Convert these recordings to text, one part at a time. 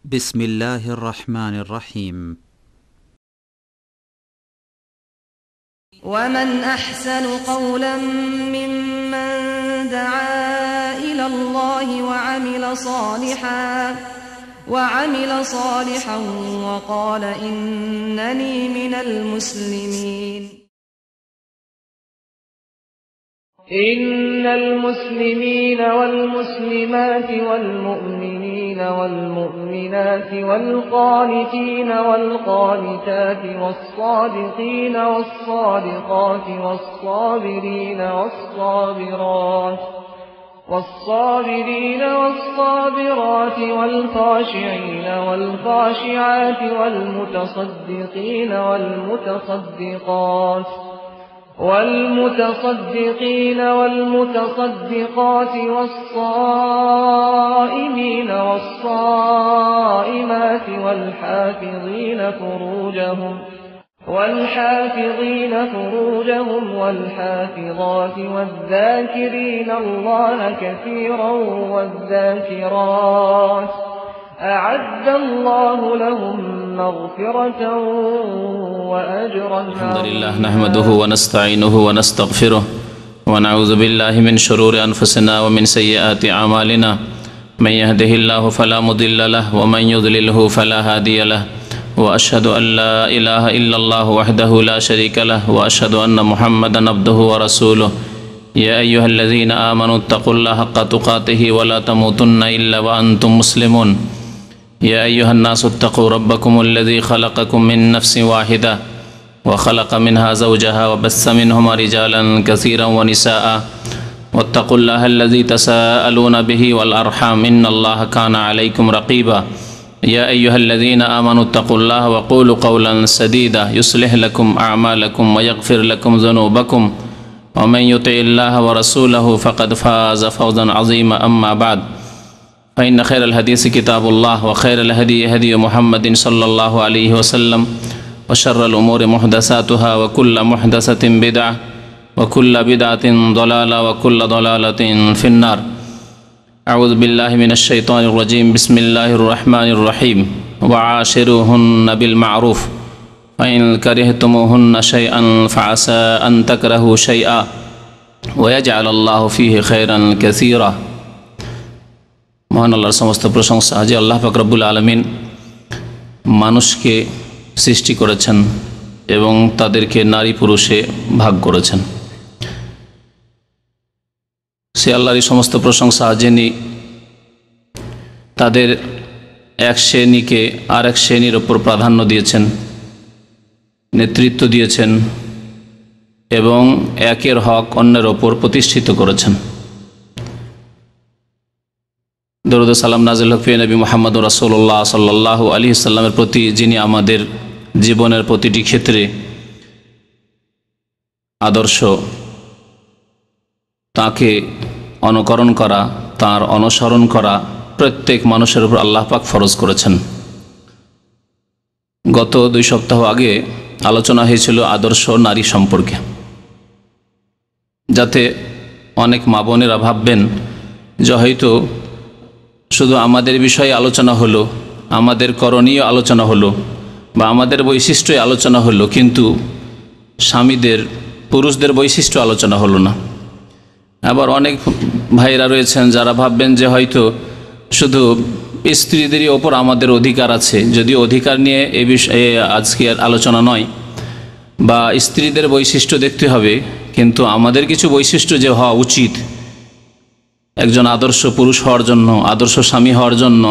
بسم الله الرحمن الرحيم. ومن أحسن قولا ممن دعا إلى الله وعمل صالحا وقال إنني من المسلمين. إن المسلمين والمسلمات والمؤمنين والمؤمنات والقانتين والقانتات والصادقين والصادقات والصابرين والصابرات والخاشعين والخاشعات والمتصدقين والمتصدقات والصائمين والصائمات والحافظين فروجهم والحافظات والذاكرين الله كثيرا والذاكرات أعد الله لهم مغفرة وأجرا عظيما. الحمد لله نحمده ونستعينه ونستغفره ونعوذ بالله من شرور أنفسنا ومن سيئات أعمالنا من يهده الله فلا مضل له ومن يضلله فلا هادي له وأشهد أن لا إله إلا الله وحده لا شريك له وأشهد أن محمدا عبده ورسوله يا أيها الذين آمنوا اتقوا الله حق تقاته ولا تموتن إلا وأنتم مسلمون يا أيها الناس اتقوا ربكم الذي خلقكم من نفس واحدة وخلق منها زوجها وبث منهما رجالا كثيرا ونساء واتقوا الله الذي تساءلون به والأرحام إن الله كان عليكم رقيبا يا أيها الذين آمنوا اتقوا الله وقولوا قولا سديدا يصلح لكم أعمالكم ويغفر لكم ذنوبكم ومن يطع الله ورسوله فقد فاز فوزا عظيما أما بعد فإن خير الحديث كتاب الله وخير الهدي هدي محمد صلى الله عليه وسلم وشر الأمور محدثاتها وكل محدثة بدعة وكل بدعة ضلالة وكل ضلالة في النار. أعوذ بالله من الشيطان الرجيم. بسم الله الرحمن الرحيم. وعاشروهن بالمعروف فإن كرهتموهن شيئا فعسى أن تكرهوا شيئا ويجعل الله فيه خيرا كثيرا. মহান আল্লাহর সমস্ত প্রশংসা যে আল্লাহ পাক রব্বুল আলামিন মানুষকে সৃষ্টি করেছেন এবং তাদেরকে নারী পুরুষে ভাগ করেছেন। সে আল্লাহরই সমস্ত প্রশংসা যিনি তাদের এক শ্রেণীকে আর এক শ্রেণীর ওপর প্রাধান্য দিয়েছেন, নেতৃত্ব দিয়েছেন এবং একের হক অন্যের ওপর প্রতিষ্ঠিত করেছেন। দরুদ সালাম নাজিল হোক নবী মুহাম্মদ রাসূলুল্লাহ সাল্লাল্লাহু আলাইহি সাল্লামের প্রতি, যিনি আমাদের জীবনের প্রতিটি ক্ষেত্রে আদর্শ। তাকে অনুকরণ করা, তার অনুসরণ করা প্রত্যেক মানুষের উপর আল্লাহ পাক ফরজ করেছেন। গত 2 সপ্তাহ আগে আলোচনা হয়েছিল আদর্শ নারী সম্পর্কে, যাতে অনেক মা বোনেরা ভাববেন যে হয়তো শুধু আমাদের বিষয়ে আলোচনা হলো, আমাদের করণীয় আলোচনা হলো বা আমাদের বৈশিষ্ট্য আলোচনা হলো, কিন্তু স্বামীদের, পুরুষদের বৈশিষ্ট্য আলোচনা হলো না। আবার অনেক ভাইরা রয়েছেন যারা ভাববেন যে হয়তো শুধু স্ত্রীদেরই ওপর আমাদের অধিকার আছে, যদিও অধিকার নিয়ে এ বিষয়ে আজকে আলোচনা নয়, বা স্ত্রীদের বৈশিষ্ট্য দেখতে হবে, কিন্তু আমাদের কিছু বৈশিষ্ট্য যে হওয়া উচিত একজন আদর্শ পুরুষ হওয়ার জন্য, আদর্শ স্বামী হওয়ার জন্য,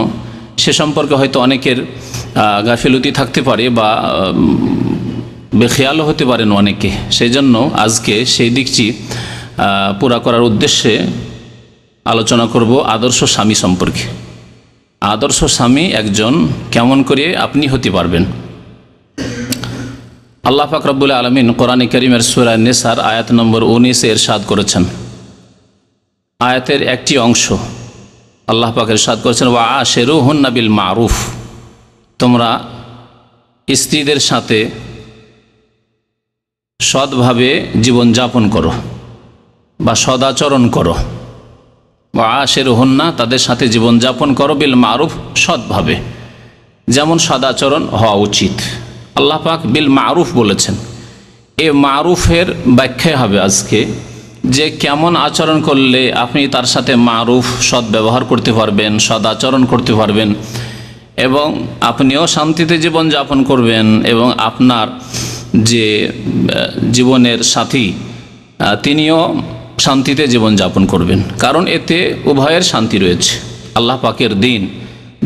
সে সম্পর্কে হয়তো অনেকের গাফিলতি থাকতে পারে বা বেখেয়ালও হতে পারেন অনেকে। সেই জন্য আজকে সেই দিকটি পুরা করার উদ্দেশ্যে আলোচনা করব আদর্শ স্বামী সম্পর্কে। আদর্শ স্বামী একজন কেমন করে আপনি হতে পারবেন। আল্লাহ পাক রব্বুল আলামিন কোরআনে কারীমের সূরা নিসার আয়াত নম্বর 19 ইরশাদ করেছেন। আয়াতের একটি অংশ আল্লাহ পাক ইরশাদ করেছেন, ওয়া আশিরুহুন্না বিল মারুফ, তোমরা স্ত্রীদের সাথে সৎভাবে জীবনযাপন করো বা সদাচরণ করো। ওয়া আশিরুহুন্না, তাদের সাথে জীবনযাপন করো, বিল মারুফ, সৎভাবে। যেমন সদাচরণ হওয়া উচিত। আল্লাহ পাক বিল মারুফ বলেছেন। এ মারুফের ব্যাখ্যা হবে আজকে, যে কেমন আচরণ করলে আপনি তার সাথে মারুফ সৎ ব্যবহার করতে পারবেন, সদ আচরণ করতে পারবেন, এবং আপনিও শান্তিতে জীবন যাপন করবেন, এবং আপনার যে জীবনের সাথী তিনিও শান্তিতে জীবন যাপন করবেন। কারণ এতে উভয়ের শান্তি রয়েছে। আল্লাহ পাকের দিন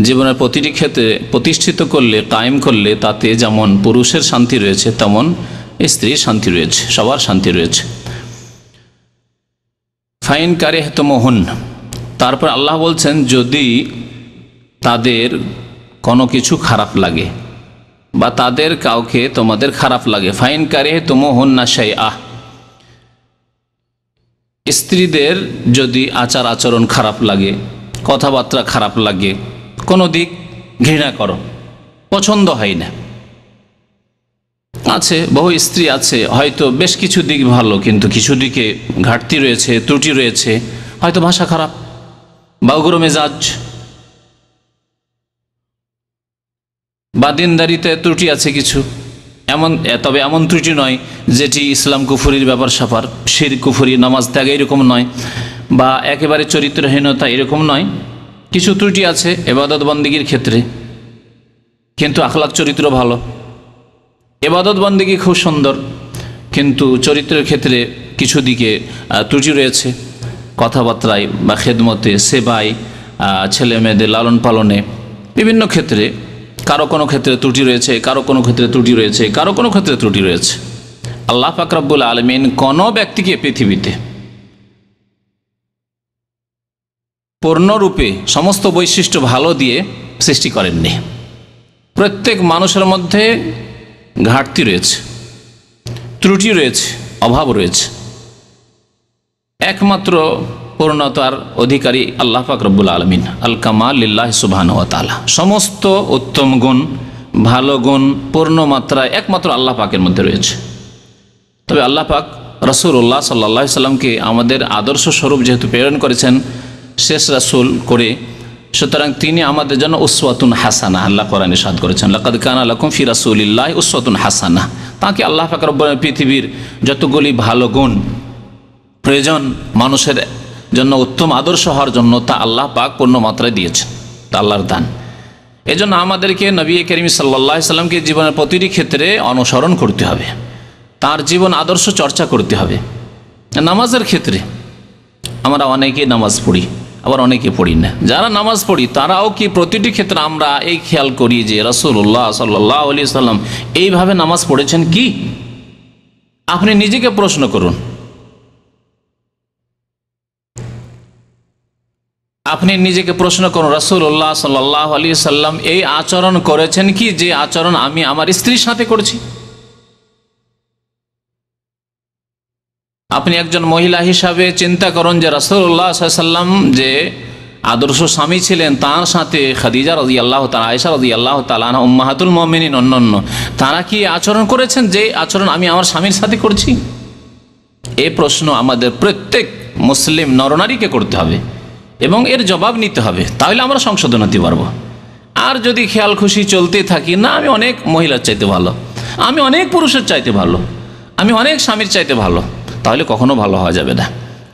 জীবনের প্রতিটি ক্ষেত্রে প্রতিষ্ঠিত করলে, কায়েম করলে, তাতে যেমন পুরুষের শান্তি রয়েছে তেমন স্ত্রীর শান্তি রয়েছে, সবার শান্তি রয়েছে। ফাইন কারিহতুমুহুন, তারপর আল্লাহ বলছেন যদি তাদের কোনো কিছু খারাপ লাগে বা তাদের কাউকে তোমাদের খারাপ লাগে, ফাইন কারিহতুমুহুন্না শাইআ, স্ত্রীদের যদি আচার আচরণ খারাপ লাগে, কথাবার্তা খারাপ লাগে, কোনো দিক ঘৃণা করো, পছন্দ হয় না। আছে বহু স্ত্রী আছে হয়তো বেশ কিছু দিক ভালো, কিন্তু কিছু দিকে ঘাটতি রয়েছে, ত্রুটি রয়েছে, হয়তো ভাষা খারাপ বা উগ্র মেজাজ বা দিনদারিতে ত্রুটি আছে কিছু, তবে এমন ত্রুটি নয় যেটি ইসলাম কুফরির ব্যাপার স্যাপার, শিরক কুফরি, নামাজ ত্যাগ এরকম নয়, বা একেবারে চরিত্রহীনতা এরকম নয়। কিছু ত্রুটি আছে ইবাদত বন্দেগীর ক্ষেত্রে, কিন্তু আখলাক চরিত্র ভালো। ইবাদত বন্দেগী খুব সুন্দর, কিন্তু চরিত্রের ক্ষেত্রে কিছু দিকে ত্রুটি রয়েছে, কথাবার্তায় বা খেদমতে, সেবায়, ছেলে মেয়েদের লালন পালনে, বিভিন্ন ক্ষেত্রে কারো কোনো ক্ষেত্রে ত্রুটি রয়েছে, কারো কোনো ক্ষেত্রে ত্রুটি রয়েছে, কারো কোনো ক্ষেত্রে ত্রুটি রয়েছে। আল্লাহ পাক রব্বুল আলামিন কোনো ব্যক্তিকে পৃথিবীতে পূর্ণরূপে সমস্ত বৈশিষ্ট্য ভালো দিয়ে সৃষ্টি করেননি। প্রত্যেক মানুষের মধ্যে ঘাটতি রয়েছে, ত্রুটি রয়েছে, অভাব রয়েছে। একমাত্র পূর্ণতার অধিকারী আল্লাহ পাক রব্বুল আলামিন, আল কামাল লিল্লাহি সুবহানাহু ওয়া তাআলা। সমস্ত উত্তম গুণ, ভালো গুণ, পূর্ণ মাত্রায় একমাত্র আল্লাহ পাকের মধ্যে রয়েছে। তবে আল্লাহ পাক রাসূলুল্লাহ সাল্লাল্লাহু আলাইহি সাল্লামকে আমাদের আদর্শ স্বরূপ যেহেতু প্রেরণ করেছেন শেষ রাসূল করে, সুতরাং তিনি আমাদের জন্য উসওয়াতুন হাসানা, আল্লাহ কোরআনে ইরশাদ করেছেন লাকাদ কানা লাকুম ফি রাসূলিল্লাহি উসওয়াতুন হাসানা। তাকে আল্লাহ পাক রব্বুল আলামিন পৃথিবীর যতগুলি ভালো গুণ প্রয়োজন মানুষের জন্য উত্তম আদর্শ হওয়ার জন্য তা আল্লাহ পাক পূর্ণ মাত্রায় দিয়েছেন, তা আল্লাহর দান। এজন্য আমাদেরকে নবী করিম সাল্লাল্লাহু আলাইহি সাল্লামকে জীবনের প্রতিটি ক্ষেত্রে অনুসরণ করতে হবে, তার জীবন আদর্শ চর্চা করতে হবে। নামাজের ক্ষেত্রে আমরা অনেকেই নামাজ পড়ি, আবার অনেকে পড়ি না। যারা নামাজ পড়ি তারাও কি প্রতিটি ক্ষেত্রে আমরা এই খেয়াল করি যে রাসূলুল্লাহ সাল্লাল্লাহু আলাইহি সাল্লাম এইভাবে নামাজ পড়েছেন কি? আপনি নিজেকে প্রশ্ন করুন, আপনি নিজেকে প্রশ্ন করুন রাসূলুল্লাহ সাল্লাল্লাহু আলাইহি সাল্লাম এই আচরণ করেছেন কি যে আচরণ আমি আমার স্ত্রীর সাথে করছি? আপনি একজন মহিলা হিসাবে চিন্তা করুন যে রাসূলুল্লাহ সাল্লাল্লাহু আলাইহি সাল্লাম যে আদর্শ স্বামী ছিলেন, তার সাথে খাদিজা রাদিয়াল্লাহু তাআলা, আয়েশা রাদিয়াল্লাহু তাআলা আনহা, উম্মাহাতুল মুমিনিন অন্যান্য, তারা কি আচরণ করেছেন যে আচরণ আমি আমার স্বামীর সাথে করছি? এই প্রশ্ন আমাদের প্রত্যেক মুসলিম নরনারীকে করতে হবে এবং এর জবাব নিতে হবে, তাহলে আমরা সংশোধন হতে পারবো। আর যদি খেয়াল খুশি চলতে থাকি, না আমি অনেক মহিলার চাইতে ভালো, আমি অনেক পুরুষের চাইতে ভালো, আমি অনেক স্বামীর চাইতে ভালো, তাহলে কখনো ভালো হওয়া যাবে না।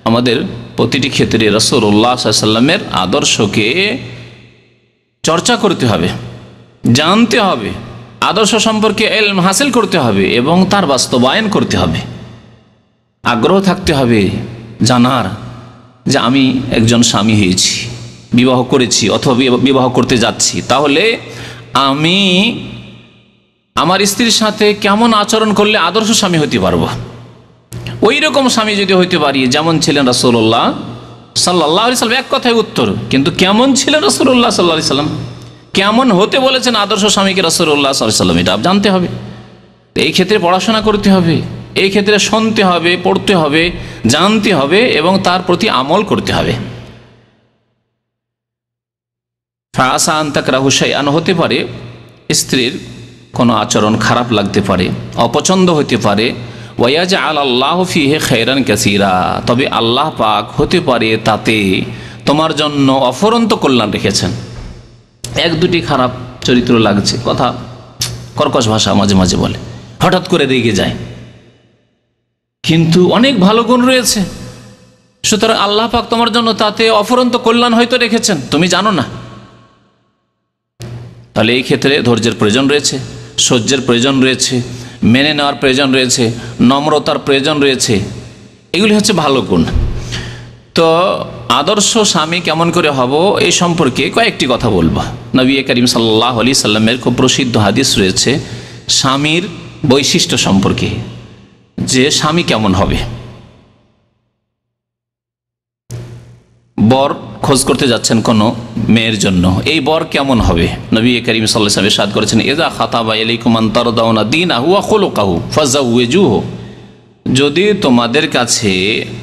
আমাদের প্রতিটি ক্ষেত্রে রাসূলুল্লাহ সাল্লাল্লাহু আলাইহি সাল্লামের আদর্শকে চর্চা করতে হবে, জানতে হবে, আদর্শ সম্পর্কে ইলম হাসিল করতে হবে এবং তার বাস্তবায়ন করতে হবে। আগ্রহ থাকতে হবে জানার যে আমি একজন স্বামী হয়েছি, বিবাহ করেছি অথবা বিবাহ করতে যাচ্ছি, তাহলে আমি আমার স্ত্রীর সাথে কেমন আচরণ করলে আদর্শ স্বামী হতে পারবো। ওই রকম স্বামী যদি হইতে পারি যেমন ছিলেন রাসূলুল্লাহ সাল্লাল্লাহু আলাইহি সাল্লাম, এক কথায় উত্তর। কিন্তু কেমন ছিলেন রাসূলুল্লাহ সাল্লাল্লাহু আলাইহি সাল্লাম, কেমন হতে বলেছেন আদর্শ স্বামীকে রাসূলুল্লাহ সাল্লাল্লাহু আলাইহি সাল্লাম, এটা জানতে হবে। এই ক্ষেত্রে পড়াশোনা করতে হবে, এই ক্ষেত্রে শুনতে হবে, পড়তে হবে, জানতে হবে এবং তার প্রতি আমল করতে হবে। ফাআসা আন তাকরাহু শাইআন, হতে পারে স্ত্রীর কোনো আচরণ খারাপ লাগতে পারে, অপছন্দ হতে পারে, ওয়ায়াজআল আল্লাহু ফীহি খায়রান কাসীরা, তবে আল্লাহ পাক হতে পারে তাতে তোমার জন্য অফুরন্ত কল্যাণ রেখেছেন। এক দুটি খারাপ চরিত্র লাগছে, কথা কর্কশ ভাষা মাঝে মাঝে বলে, হঠাৎ করে রেগে যায়, কিন্তু অনেক ভালো গুণ রয়েছে। সুতরাং আল্লাহ পাক তোমার জন্য তাতে অফুরন্ত কল্যাণ হয়তো রেখেছেন, তুমি জানো না। তাহলে এই ক্ষেত্রে ধৈর্যের প্রয়োজন রয়েছে, সহ্যের প্রয়োজন রয়েছে, মেনে নেওয়ার প্রয়োজন রয়েছে, নম্রতার প্রয়োজন রয়েছে। এগুলি হচ্ছে ভালো গুণ। তো আদর্শ স্বামী কেমন করে হব এই সম্পর্কে কয়েকটি কথা বলবো। নবী করিম সাল্লাল্লাহু আলাইহি সাল্লামের খুব প্রসিদ্ধ হাদিস রয়েছে স্বামীর বৈশিষ্ট্য সম্পর্কে, যে স্বামী কেমন হবে। বর খোঁজ করতে যাচ্ছেন কোনো মেয়ের জন্য, এই বর কেমন হবে। নবী করিম সাল্লাল্লাহু আলাইহি ওয়াসাল্লাম ইরশাদ করেছেন, ইযা খাতাবা ইলাইকুম মান তারদাউনা দীনাহু ওয়া খুলুকাহু ফাযাওয়িজুহু। যদি তোমাদের কাছে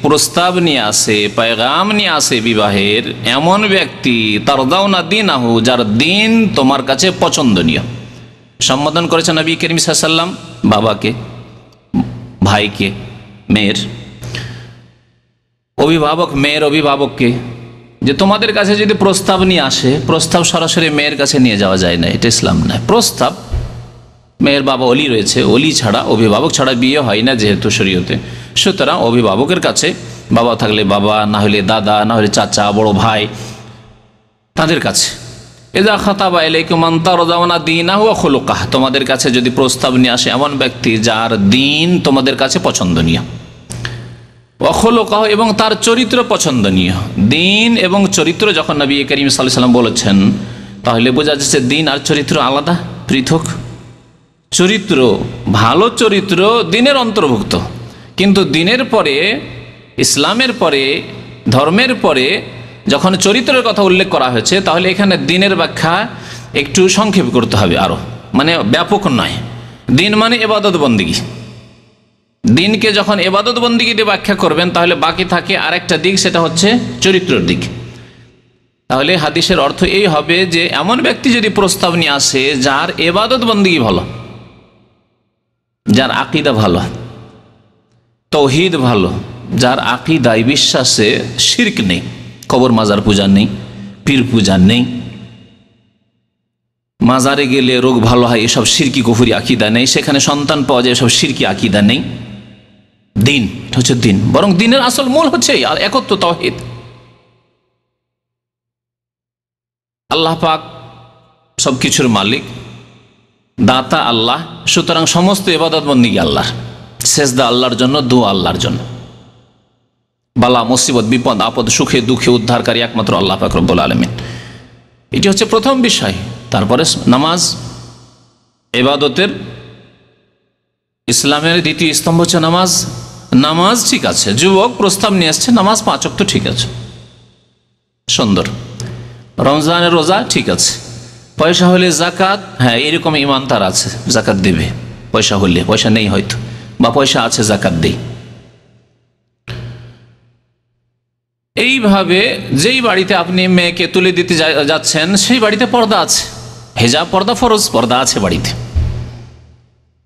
প্রস্তাব নিয়ে আসে, পেগাম নিয়ে আসে বিবাহের, এমন ব্যক্তি তারদাউনা দীনাহু, যার দিন তোমার কাছে পছন্দনীয়। সম্বোধন করেছেন নবী করিম সাল্লাল্লাহু আলাইহি ওয়াসাল্লাম বাবাকে, ভাইকে, মেয়ের অভিভাবক, মেয়ের অভিভাবককে, যে তোমাদের কাছে যদি প্রস্তাব নিয়ে আসে, প্রস্তাব সরাসরি মেয়ের কাছে নিয়ে যাওয়া যায় না, এটা ইসলাম নয়। প্রস্তাব, মেয়ের বাবা অলি রয়েছে, অলি ছাড়া, অভিভাবক ছাড়া বিয়ে হয় না যেহেতু শরীয়তে, সুতরাং অভিভাবকের কাছে, বাবা থাকলে বাবা, না হলে দাদা, না হলে চাচা, বড় ভাই, তাদের কাছে। ইযা খাতাবা ইলাইকুম মান তারদাউনা দীনাহু ওয়া খুলুকাহু, তোমাদের কাছে যদি প্রস্তাব নিয়ে আসে এমন ব্যক্তি যার দিন তোমাদের কাছে পছন্দনীয়, ওয়া খুলুকাহু, এবং তার চরিত্র পছন্দনীয়। দিন এবং চরিত্র যখন নবী করিম সাল্লাল্লাহু আলাইহি ওয়াসাল্লাম বলেছেন, তাহলে বোঝা যাচ্ছে দিন আর চরিত্র আলাদা, পৃথক। চরিত্র, ভালো চরিত্র দিনের অন্তর্ভুক্ত, কিন্তু দিনের পরে, ইসলামের পরে, ধর্মের পরে যখন চরিত্রের কথা উল্লেখ করা হয়েছে, তাহলে এখানে দিনের ব্যাখ্যা একটু সংক্ষেপ করতে হবে আরো, মানে ব্যাপক নয়। দিন মানে ইবাদত বন্দেগী, দিনকে যখন ইবাদত বন্দেগী দিয়ে ব্যাখ্যা করবেন, তাহলে বাকি থাকে আরেকটা দিক, সেটা হচ্ছে চরিত্রের দিক। তাহলে হাদিসের অর্থ এই হবে যে এমন ব্যক্তি যদি প্রস্তাব নিয়ে আসে যার ইবাদত বন্দেগী ভালো, যার আকীদা ভালো, তৌহিদ ভালো, যার আকীদায়, বিশ্বাসে শিরক নেই, কবর মাজার পূজা নেই, পীর পূজা নেই, মাজারে গেলে রোগ ভালো হয় এসব শিরকি কুফরি আকীদা নেই, সেখানে সন্তান পাওয়া যায় এসব শিরকি আকীদা নেই। দিন, এটা হচ্ছে দিন। বরং দিনের আসল মূল হচ্ছে আর একত্ব, তাওহীদ। আল্লাহ পাক সবকিছুর মালিক, দাতা আল্লাহ, সুতরাং সমস্ত ইবাদত বন্দেগী আল্লাহর, সেজদা আল্লাহর জন্য, দোয়া আল্লাহর জন্য। বালা মুসিবত, বিপদ আপদ, সুখে দুঃখে উদ্ধারকারী একমাত্র আল্লাহ পাক রব্বুল আলামিন। এটি হচ্ছে প্রথম বিষয়। তারপরে নামাজ, ইবাদতের, ইসলামের দ্বিতীয় স্তম্ভ হচ্ছে নামাজ। নামাজ ঠিক আছে, যুবক প্রস্তাব নিয়ে আসছে, নামাজ 5 ওয়াক্ত ঠিক আছে, সুন্দর। রমজানের রোজা ঠিক আছে, পয়সা হলে জাকাত, হ্যাঁ এরকম ইমান তার আছে, জাকাত দেবে পয়সা হলে, পয়সা নেই হয়তো, বা পয়সা আছে জাকাত দেই। এইভাবে যেই বাড়িতে আপনি মেয়েকে তুলে দিতে যাচ্ছেন, সেই বাড়িতে পর্দা আছে, হেজাব, পর্দা ফরজ, পর্দা আছে বাড়িতে।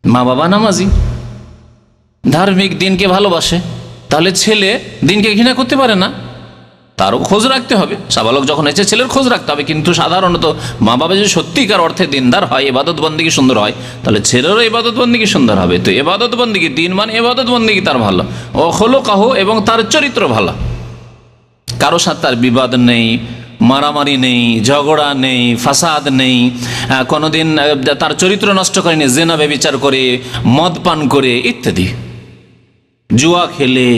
মা বাবা নামাজি, ধার্মিক, দিনকে ভালোবাসে, তাহলে ছেলে দিনকে ঘৃণা করতে পারে না, তারও খোঁজ রাখতে হবে। সাবালক যখন হয়েছে ছেলের খোঁজ রাখতে হবে, কিন্তু সাধারণত মা বাবা যদি সত্যিকার অর্থে দিনদার হয়, ইবাদত বন্দেগী সুন্দর হয়, তাহলে ছেলেরও ইবাদত বন্দেগী সুন্দর হবে। তো ইবাদত বন্দেগী, দিন মানে ইবাদত বন্দেগী তার ভালো, ও খুলুকাহু, এবং তার চরিত্র ভালো, কারো সাথে তার বিবাদ নেই, মারামারি নেই, ঝগড়া নেই, ফাসাদ নেই, কোনোদিন তার চরিত্র নষ্ট করেনি, জিনা ব্যভিচার করে, মদ পান করে ইত্যাদি, জুয়া খেলে,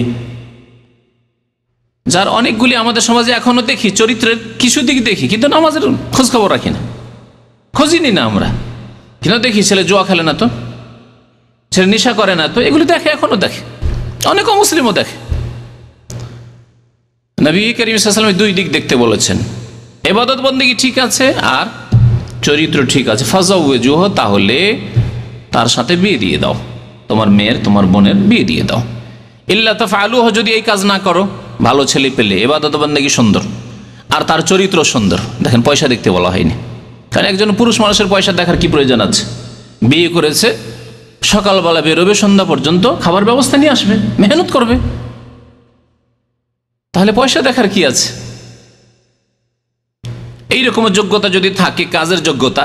যার অনেকগুলি আমাদের সমাজে এখনো দেখি, চরিত্রের কিছু দিক দেখি, কিন্তু নামাজের খোঁজ খবর রাখি না, খোঁজিনি না আমরা। কিন্তু দেখি ছেলে জুয়া খেলে না তো, ছেলে নেশা করে না তো, এগুলি দেখে, এখনো দেখে, অনেক অমুসলিমও দেখে। নবী করিম সাল্লাল্লাহু আলাইহি ওয়াসাল্লাম 2 দিক দেখতে বলেছেন, ইবাদত বন্দেগী ঠিক আছে আর চরিত্র ঠিক আছে। ফাযাওয়িজুহু, তাহলে তার সাথে বিয়ে দিয়ে দাও, তোমার মেয়ের, তোমার বোনের বিয়ে দিয়ে দাও। ইল্লা তাফআলুহু, যদি এই কাজ না করো, ভালো ছেলে পেলে, ইবাদত বন্দেগী সুন্দর আর তার চরিত্র সুন্দর। দেখেন, পয়সা দেখতে বলা হয়নি, কারণ একজন পুরুষ মানুষের পয়সা দেখার কি প্রয়োজন আছে? বিয়ে করেছে, সকালবেলা বেরোবে, সন্ধ্যা পর্যন্ত খাবার ব্যবস্থা নিয়ে আসবে, মেহনত করবে, তাহলে পয়সা দেখার কি আছে? এইরকম যোগ্যতা যদি থাকে, কাজের যোগ্যতা,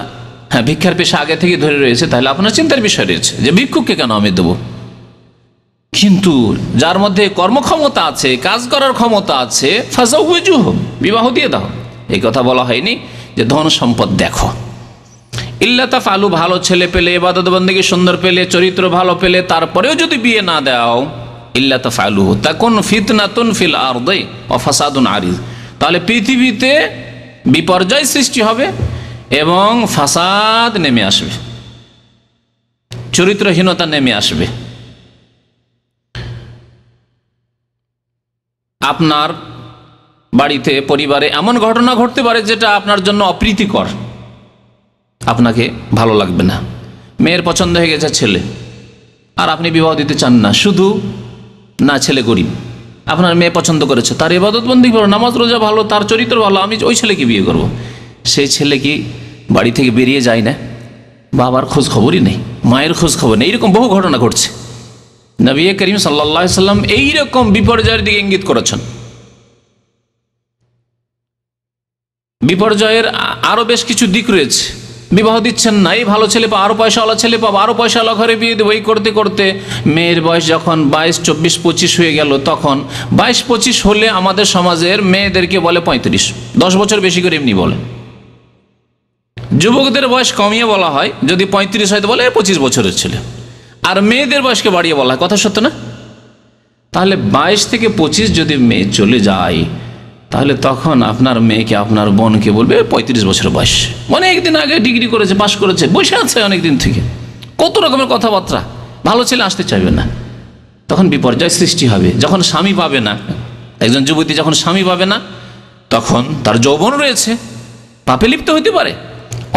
হ্যাঁ, ভিক্ষার পেশা আগে থেকে ধরে রয়েছে, তাহলে আপনার চিন্তার বিষয় রয়েছে যে ভিক্ষুককে কেন আমি দেবো। কিন্তু যার মধ্যে কর্মক্ষমতা আছে, কাজ করার ক্ষমতা আছে, ফাজাউজুহ, বিবাহ দিয়ে দাও। এই কথা বলা হয়নি যে ধন সম্পদ দেখো। ইল্লা তাফআলু, ভালো ছেলে পেলে, ইবাদত বন্দেগী সুন্দর পেলে, চরিত্র ভালো পেলে, তারপরেও যদি বিয়ে না দাও, ইল্লা তাফআলু তাকুন ফিতনাতুন ফিল আরদি ওয়া ফাসাদুন আরিজ, তাহলে পৃথিবীতে বিপর্যয় সৃষ্টি হবে এবং ফাসাদ নেমে আসবে, চরিত্রহীনতা নেমে আসবে। আপনার বাড়িতে, পরিবারে এমন ঘটনা ঘটতে পারে যেটা আপনার জন্য অপ্রীতিকর, আপনাকে ভালো লাগবে না। মেয়ের পছন্দ হয়ে গেছে ছেলে, আর আপনি বিবাহ দিতে চান না, শুধু না ছেলে গরিব, আপনার মেয়ে পছন্দ করেছে, তার ইবাদত বন্দেগী ভালো, নামাজ রোজা ভালো, তার চরিত্র ভালো, আমি ওই ছেলেকে বিয়ে করব। সেই ছেলে কি বাড়ি থেকে বেরিয়ে যায় না? বাবার খোঁজ খবরই নেই, মায়ের খোঁজ খবর নেই। এইরকম বহু ঘটনা ঘটছে। নবী করিম সাল্লাল্লাহু আলাইহি সাল্লাম এইরকম বিপর্যয়ের দিকে ইঙ্গিত করেছেন। বিপর্যয়ের আরো বেশ কিছু দিক রয়েছে। বিবাহ দিচ্ছেন না, এই ভালো ছেলে পাবো, আরো পয়সাওয়ালা ছেলে পাবো, আরো পয়সাওয়ালা ঘরে বিয়ে দেবো, এই করতে করতে মেয়ের বয়স যখন 22, 24, 25 হয়ে গেল, তখন 22-25 হলে আমাদের সমাজের মেয়েদেরকে বলে 35, 10 বছর বেশি করে এমনি বলে। যুবকদের বয়স কমিয়ে বলা হয়, যদি 35 হয় তো বলে 25 বছরের ছেলে, আর মেয়েদের বয়সকে বাড়িয়ে বলা হয়। কথা সত্য না? তাহলে 22 থেকে 25 যদি মেয়ে চলে যায়, তাহলে তখন আপনার মেয়েকে, আপনার বোনকে বলবে 35 বছর বয়স, অনেকদিন আগে ডিগ্রি করেছে, পাশ করেছে, বসে আছে অনেকদিন থেকে, কত রকমের কথাবার্তা, ভালো ছেলে আসতে চাইবে না। তখন বিপর্যয় সৃষ্টি হবে। যখন স্বামী পাবে না, একজন যুবতী যখন স্বামী পাবে না, তখন তার যৌবন রয়েছে, পাপে লিপ্ত হতে পারে,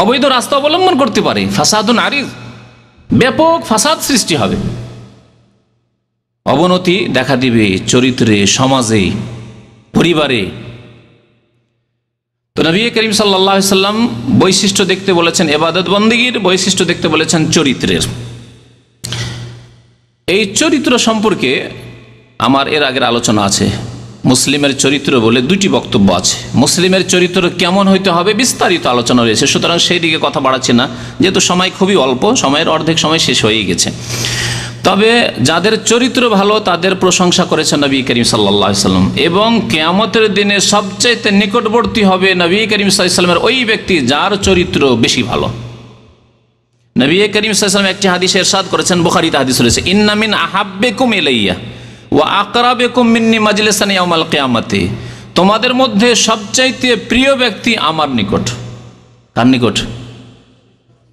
অবৈধ রাস্তা অবলম্বন করতে পারে, ফাসাদুন আরিজ, ব্যাপক ফাসাদ সৃষ্টি হবে, অবনতি দেখা দিবে চরিত্রে, সমাজে, পরিবারে। তো নবী করিম সাল্লাল্লাহু আলাইহি সাল্লাম বৈশিষ্ট্য দেখতে বলেছেন ইবাদত বন্দেগীর, বৈশিষ্ট্য দেখতে বলেছেন চরিত্রের। এই চরিত্র সম্পর্কে আমার এর আগের আলোচনা আছে। মুসলিমের চরিত্র বলে দুটি বক্তব্য আছে। মুসলিমের চরিত্র কেমন হইতে হবে বিস্তারিত আলোচনা রয়েছে, সুতরাং সেই দিকে কথা বাড়াচ্ছি না, যেহেতু সময় খুবই অল্প, সময়ের অর্ধেক সময় শেষ হয়ে গেছে। তবে যাদের চরিত্র ভালো তাদের প্রশংসা করেছেন নবী করিম সাল্লাল্লাহু আলাইহি সাল্লাম, এবং কিয়ামতের দিনে সবচাইতে নিকটবর্তী হবে নবী করিম সাল্লাল্লাহু আলাইহি সাল্লামের ওই ব্যক্তি যার চরিত্র বেশি ভালো। নবী করিম সাল্লাল্লাহু আলাইহি সাল্লাম একটি হাদিসে ইরশাদ করেছেন, বুখারীতে হাদিস রয়েছে, ইন্না মিন আহাব্বিকুম ইলাইয়া ওয়া আকরাবিকুম মিন্নি মাজলিসান ইয়াউমাল কিয়ামাতি, তোমাদের মধ্যে সবচাইতে প্রিয় ব্যক্তি আমার নিকট। কার নিকট?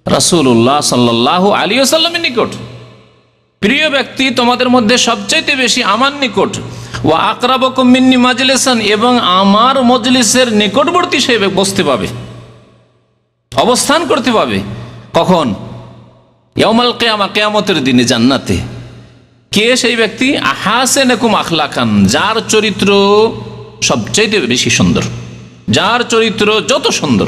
রাসূলুল্লাহ সাল্লাল্লাহু আলাইহি ওয়াসাল্লামের নিকট। প্রিয় ব্যক্তি তোমাদের মধ্যে সবচাইতে বেশি আমার নিকট। ওয়া আকরাবুকুম মিন্নি মাজলিসান, এবং আমার মজলিসের নিকটবর্তী সে বসতে পাবে, অবস্থান করতে পাবে। কখন? ইয়াউমাল কিয়ামা, কিয়ামতের দিনে, জান্নাতে। কে সেই ব্যক্তি? আহাসিনুকুম আখলাকান, যার চরিত্র সবচাইতে বেশি সুন্দর, যার চরিত্র যত সুন্দর।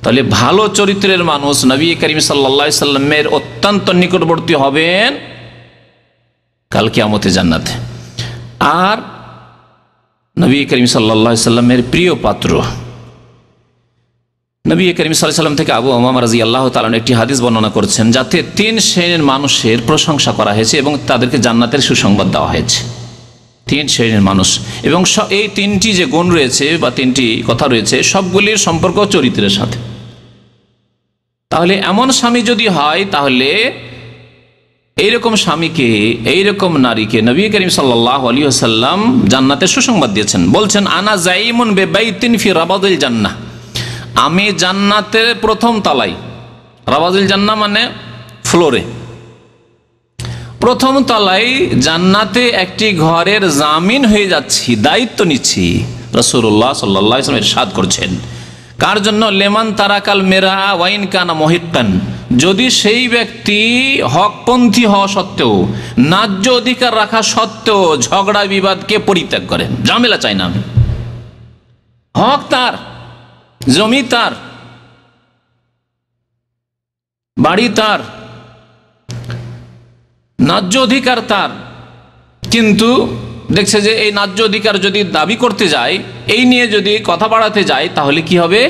তাহলে ভালো চরিত্রের মানুষ নবী করিম সাল্লাল্লাহু আলাইহি সাল্লামের অত্যন্ত নিকটবর্তী হবেন কাল কিয়ামতে, জান্নাতে। আর নবী করিম সাল্লাল্লাহু আলাইহি সাল্লামের প্রিয় পাত্র নবী করিম সাল্লাল্লাহু আলাইহি সাল্লাম থেকে আবু উমামা রাদিয়াল্লাহু তাআলা একটি হাদিস বর্ণনা করেছেন, যাতে 3 শ্রেণীর মানুষের প্রশংসা করা হয়েছে এবং তাদেরকে জান্নাতের সুসংবাদ দেওয়া হয়েছে। 3 শ্রেণীর মানুষ, এবং এই 3টি যে গুণ রয়েছে বা 3টি কথা রয়েছে, সবগুলির সম্পর্ক চরিত্রের সাথে। তাহলে এমন স্বামী যদি হয়, তাহলে এইরকম স্বামীকে, এইরকম নারীকে নবী করিম সাল্লাল্লাহু আলাইহি ওয়াসাল্লাম জান্নাতের সুসংবাদ দিয়েছেন। বলছেন, আনা জাইমুন বিবাইতিন ফি রাবাদিল জান্নাহ, আমি জান্নাতের প্রথম তলায়, রাবাদিল জান্নাহ মানে ফ্লোরে, প্রথম তলায় জান্নাতে একটি ঘরের জামিন হয়ে যাচ্ছি, দায়িত্ব নিচ্ছি। রাসূলুল্লাহ সাল্লাল্লাহু আলাইহি ওয়াসাল্লাম ইরশাদ করছেন, কার জন্য? লেমান তারাকাল মেরা ওয়াইন কানা মুহিক্কান, যদি সেই ব্যক্তি হকপন্থী হওয়া সত্ত্বেও, ন্যায্য অধিকার রাখা সত্ত্বেও ঝগড়া বিবাদকে পরিত্যাগ করে, ঝামেলা চাই না আমি, হক তার, জমি তার, বাড়ি তার, ন্যায্য অধিকার তার, কিন্তু দেখছে যে এই ন্যায্য অধিকার যদি দাবি করতে যায়, এই নিয়ে যদি কথা বাড়াতে যায়, তাহলে কি হবে?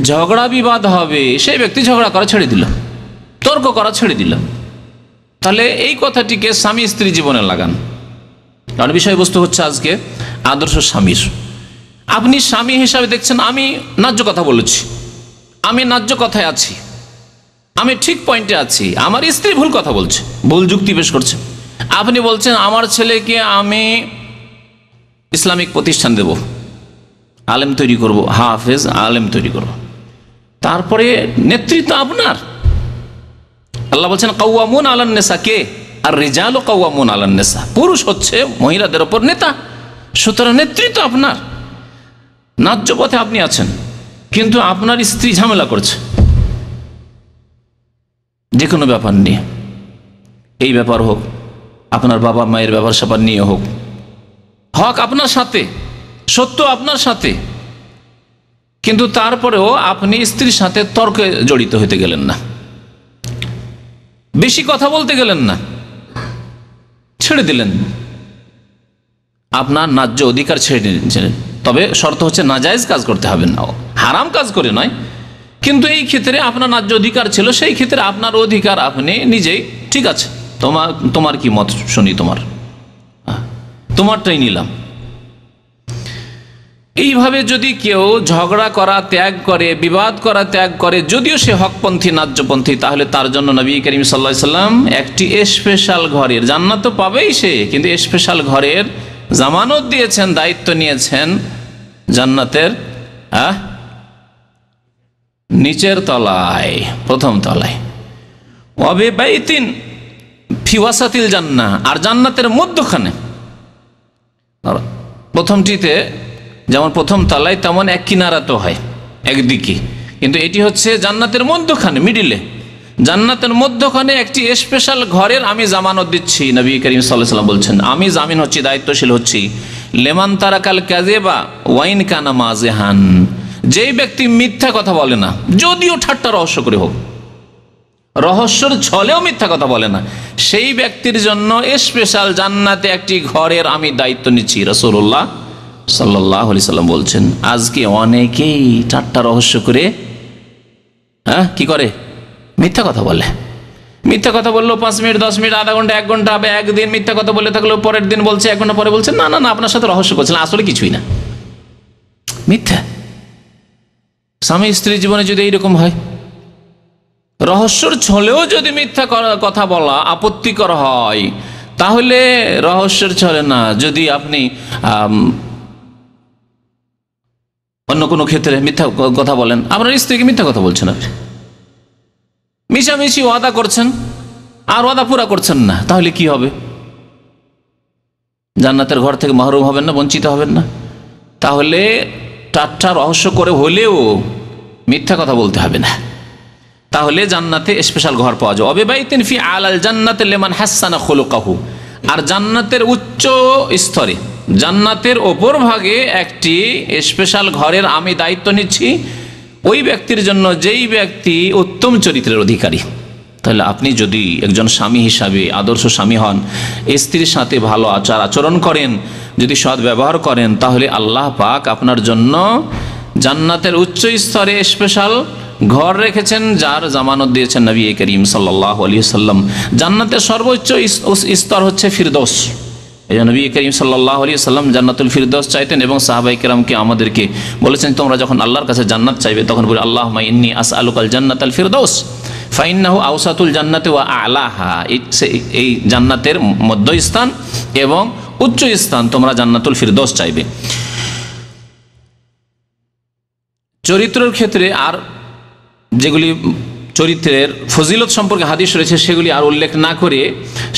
ঝগড়া বিবাদ হবে, সেই ব্যক্তি ঝগড়া করা ছেড়ে দিল, তর্ক করা ছেড়ে দিল। তাহলে এই কথাটিকে স্বামী স্ত্রী জীবনে লাগান। কারণ বিষয়বস্তু হচ্ছে আজকে আদর্শ স্বামীর। আপনি স্বামী হিসাবে দেখছেন আমি ন্যায্য কথা বলেছি, আমি ন্যায্য কথায় আছি, আমি ঠিক পয়েন্টে আছি, আমার স্ত্রী ভুল কথা বলছে, ভুল যুক্তি পেশ করছে। আপনি বলছেন আমার ছেলেকে আমি ইসলামিক প্রতিষ্ঠান দেব, আলেম তৈরি করব, হাফেজ আলেম তৈরি করব। তারপরে নেতৃত্ব আপনার। আল্লাহ বলছেন কাওয়ামুন আলান নিসা, কে? আর রিজালু কাওয়ামুন আলান নিসা, পুরুষ হচ্ছে মহিলাদের ওপর নেতা। সুতরাং নেতৃত্ব আপনার, ন্যায্য পথে আপনি আছেন, কিন্তু আপনার স্ত্রী ঝামেলা করছে যে কোনো ব্যাপার নিয়ে। এই ব্যাপার হোক, আপনার বাবা মায়ের ব্যাপার স্যাপার নিয়ে হোক, হক আপনার সাথে, সত্য আপনার সাথে, কিন্তু তারপরেও আপনি স্ত্রীর সাথে তর্কে জড়িত হতে গেলেন না, বেশি কথা বলতে গেলেন না, ছেড়ে দিলেন, আপনার ন্যায্য অধিকার ছেড়ে দিলেন। তবে শর্ত হচ্ছে নাজায়েজ কাজ করতে হবে না, হারাম কাজ করে নয়। কিন্তু এই ক্ষেত্রে আপনার ন্যায্য অধিকার ছিল, সেই ক্ষেত্রে আপনার অধিকার আপনি নিজেই, ঠিক আছে তোমার কি মত শুনি, তোমারটাই নিলাম। এইভাবে যদি কেউ ঝগড়া করা ত্যাগ করে, বিবাদ করা ত্যাগ করে, যদিও সে হকপন্থী ন্যায্যপন্থী, তাহলে তার জন্য নবী করিম সাল্লাল্লাহু আলাইহি সাল্লাম একটি স্পেশাল ঘরের, জান্নাত তো পাবেই সে, কিন্তু স্পেশাল ঘরের জামানত দিয়েছেন, দায়িত্ব নিয়েছেন জান্নাতের নিচের তলায়, প্রথম তলায়। ওয়াবি বাইতিন ফি ওয়াসাতিল জান্নাহ, আর জান্নাতের মধ্যখানে। প্রথমটিতে যেমন প্রথম তলায়, তেমন এক কিনারা তো হয় একদিকে, কিন্তু এটি হচ্ছে জান্নাতের মধ্যখানে, মিডিলে। জান্নাতের মধ্যখানে একটি স্পেশাল ঘরের আমি জামানত দিচ্ছি। নবী করিম সাল্লাল্লাহু আলাইহি ওয়াসাল্লাম বলছেন, আমি জামিন হচ্ছি, দায়িত্বশীল হচ্ছি, লেমান তারাকাল কাযিবা ওয়াইন কানা মাযিহান, যেই ব্যক্তি মিথ্যা কথা বলে না, যদিও ঠাট্টা রহস্য করে হোক, রহস্যর ছলেও মিথ্যা কথা বলে না, সেই ব্যক্তির জন্য স্পেশাল জান্নাতে একটি ঘরের আমি দায়িত্ব নিচ্ছি। রাসূলুল্লাহ সাল্লাল্লাহু আলাইহি সাল্লাম বলছেন। আজকে অনেকেই ঠাট্টা রহস্য করে কি করে, মিথ্যা কথা বলে। মিথ্যা কথা বললো 5 মিনিট, 10 মিনিট, আধা ঘন্টা, 1 ঘন্টা, একদিন মিথ্যা কথা বলে থাকলো, পরের দিন বলছে, 1 ঘন্টা পরে বলছে না না না আপনার সাথে রহস্য করছিলাম, আসলে কিছুই না, মিথ্যা। স্বামী স্ত্রীর জীবনে যদি এইরকম হয়, রহস্যর ছলেও যদি মিথ্যা কথা বলা আপত্তিকর হয়, তাহলে রহস্যের ছলে না, যদি আপনি অন্য কোনো ক্ষেত্রে মিথ্যা কথা বলেন, আপনার স্ত্রীকে মিথ্যা কথা বলছেন, আপনি মিশামিশি ওয়াদা করছেন আর ওয়াদা পুরা করছেন না, তাহলে কি হবে? জান্নাতের ঘর থেকে মাহরুম হবেন না, বঞ্চিত হবেন না? তাহলে ঠাট্টা রহস্য করে হলেও মিথ্যা কথা বলতে হবে না, তাহলে জান্নাতে স্পেশাল ঘর পাওয়া যায়। অবিবাহিতিন ফি আলাল জান্নাতে লিমান হাসানা খুলুকাহু, আর জান্নাতের উচ্চ স্তরে, জান্নাতের ওপর ভাগে একটি স্পেশাল ঘরের আমি দায়িত্ব নিচ্ছি ওই ব্যক্তির জন্য যেই ব্যক্তি উত্তম চরিত্রের অধিকারী। তাহলে আপনি যদি একজন স্বামী হিসাবে আদর্শ স্বামী হন, স্ত্রীর সাথে ভালো আচার আচরণ করেন, যদি সৎ ব্যবহার করেন, তাহলে আল্লাহ পাক আপনার জন্য জান্নাতের উচ্চ স্তরে স্পেশাল ঘর রেখেছেন, যার জামানত দিয়েছেন নবী করিম সাল্লাল্লাহু আলাইহি সাল্লাম। জান্নাতের সর্বোচ্চ স্তর হচ্ছে ফিরদৌস। এই জন্য নবী করিম সাল্লাল্লাহু আলাইহি সাল্লাম জান্নাতুল ফিরদৌস চাইতেন, এবং সাহাবায়ে কেরামকে আমাদেরকে বলেছেন, তোমরা যখন আল্লাহর কাছে জান্নাত চাইবে তখন বলে আল্লাহুম্মা ইন্নী আসআলুকাল জান্নাতাল ফিরদৌস ফাইন্নাহু আওসাতুল জান্নাতি ওয়া আ'লাহা, এই জান্নাতের মধ্যস্থান এবং উচ্চ স্থান, তোমরা জান্নাতুল ফিরদৌস চাইবে। চরিত্রের ক্ষেত্রে আর যেগুলি চরিত্রের ফজিলত সম্পর্কে হাদিস রয়েছে সেগুলি আর উল্লেখ না করে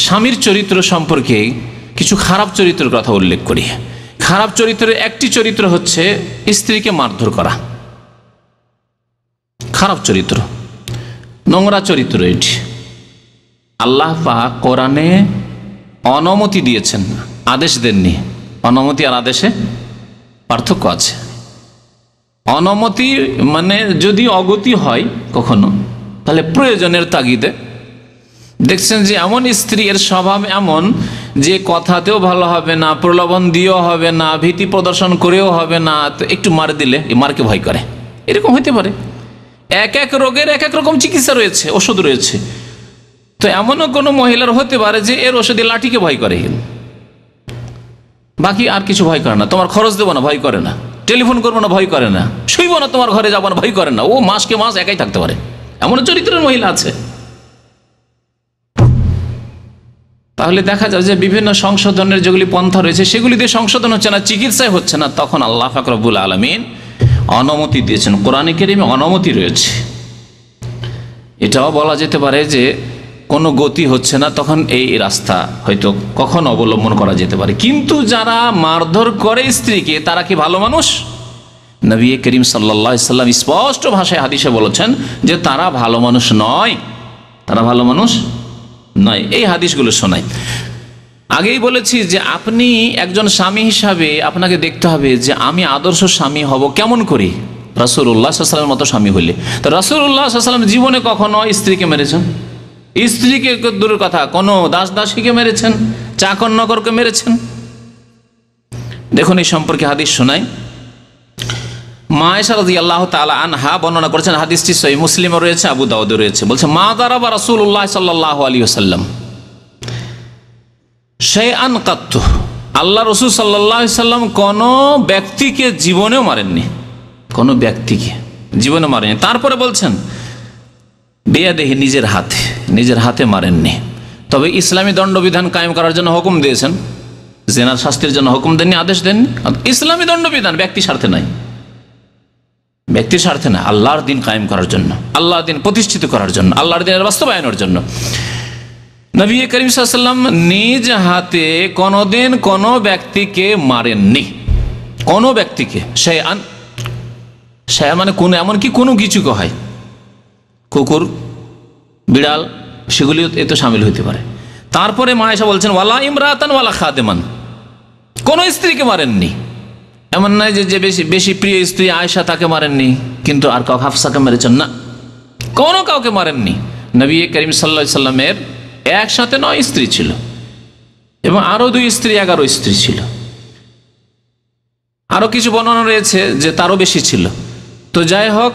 স্বামীর চরিত্র সম্পর্কে কিছু খারাপ চরিত্রের কথা উল্লেখ করি। খারাপ চরিত্রের একটি চরিত্র হচ্ছে স্ত্রীকে মারধর করা, খারাপ চরিত্র, নোংরা চরিত্র। এটি আল্লাহ পাক কোরআনে অনুমতি দিয়েছেন, আদেশ দেননি। অনুমতি আর আদেশে পার্থক্য আছে। অনুমতি মানে যদি অগতি হয় কখনো, তাহলে প্রয়োজনের তাগিদে। দেখছেন যে এমন স্ত্রী, এর স্বভাব এমন যে কথাতেও ভালো হবে না, প্রলোভন দিয়েও হবে না, ভীতি প্রদর্শন করেও হবে না, তো একটু মার দিলে মারকে ভয় করে, এরকম হইতে পারে। এক এক রোগের এক এক রকম চিকিৎসা রয়েছে, ওষুধ রয়েছে। তো এমনও কোনো মহিলার হতে পারে যে এর ওষুধে লাঠিকে ভয় করে, বাকি আর কিছু ভয় করে না। তোমার খরচ দেবো না, ভয় করে না। টেলিফোন করবো না, ভয় করে না। শুইব না, তোমার ঘরে যাবো না, ভয় করে না। ও মাসকে মাস একাই থাকতে পারে, এমন চরিত্রের মহিলা আছে। তাহলে দেখা যায় যে বিভিন্ন সংশোধনের যেগুলি পন্থা রয়েছে সেগুলি দিয়ে সংশোধন হচ্ছে না, চিকিৎসায় হচ্ছে না। তখন আল্লাহ পাক রব্বুল আলামিন অনুমতি দিয়েছেন, কোরআনে কারিমে অনুমতি রয়েছে। এটাও বলা যেতে পারে যে কোনো গতি হচ্ছে না, তখন এই রাস্তা হয়তো কখন অবলম্বন করা যেতে পারে। কিন্তু যারা মারধর করে স্ত্রীকে, তারা কি ভালো মানুষ? নবী করিম সাল্লাল্লাহু আলাইহি সাল্লাম স্পষ্ট ভাষায় হাদিসে বলেছেন যে তারা ভালো মানুষ নয়, তারা ভালো মানুষ নয়। এই হাদিসগুলো শোনাই। আগেই বলেছি যে আপনি একজন স্বামী হিসাবে আপনাকে দেখতে হবে যে আমি আদর্শ স্বামী হব কেমন করি, রাসূলুল্লাহ সাল্লাল্লাহু আলাইহি ওয়াসাল্লামের মতো স্বামী হইলে। তো রাসূলুল্লাহ সাল্লাল্লাহু আলাইহি ওয়াসাল্লাম জীবনে কখনো স্ত্রীকে মেরেছেন? স্ত্রীকে দূরের কথা, কোনো দাস দাসীকে মেরেছেন, চাকর নগরকে মেরেছেন? দেখুন এই সম্পর্কে হাদিস শোনাই। মা আয়েশা রাদিয়াল্লাহু তাআলা আনহা বর্ণনা করেছেন, হাদিসটি সহিহ মুসলিমে রয়েছে, আবু দাউদে রয়েছে। বলছে, মা দারাবা রাসূলুল্লাহ সাল্লাল্লাহু আলাইহি ওয়াসাল্লাম শাইআন কাত্তু, আল্লাহ রাসূল সাল্লাল্লাহু আলাইহি ওয়াসাল্লাম কোন ব্যক্তিকে জীবনেও মারেননি, কোন ব্যক্তিকে জীবনে মারেননি। তারপরে বলছেন বিয়াদিহি, নিজের হাতে মারেননি। তবে ইসলামী দণ্ডবিধান কায়েম করার জন্য হুকুম দিয়েছেন, জিনার শাস্তির জন্য হুকুম দেননি, আদেশ দেননি। ইসলামী দণ্ডবিধান ব্যক্তি স্বার্থে নাই, ব্যক্তির স্বার্থে না, আল্লাহর দিন কায়েম করার জন্য, আল্লাহর দিন প্রতিষ্ঠিত করার জন্য, আল্লাহর দিনের বাস্তবায়নের জন্য। নবী করিম সাল্লাল্লাহু আলাইহি ওয়াসাল্লাম নিজ হাতে কোনোদিন কোনো ব্যক্তিকে মারেননি, কোনো ব্যক্তিকে। শাইআন মানে কোন, এমনকি কোনো কিছুকে হয়, কুকুর, বিড়াল, সেগুলিও এতে সামিল হইতে পারে। তারপরে মা আয়েশা বলছেন, ওয়ালা ইমরাতান ওয়ালা খাদেমান, কোনো স্ত্রীকে মারেননি। এমন নয় যে বেশি প্রিয় স্ত্রী আয়েশা তাকে মারেননি, কিন্তু আর কাউকে, হাফসাকে মেরেছেন না, কোনো কাউকে মারেননি। নবী করিম সাল্লাল্লাহু আলাইহি ওয়াসাল্লামের একসাথে 9 স্ত্রী ছিল এবং আরো 2 স্ত্রী, 11 স্ত্রী ছিল। আরো কিছু বর্ণনা রয়েছে যে তারও বেশি ছিল। তো যাই হোক,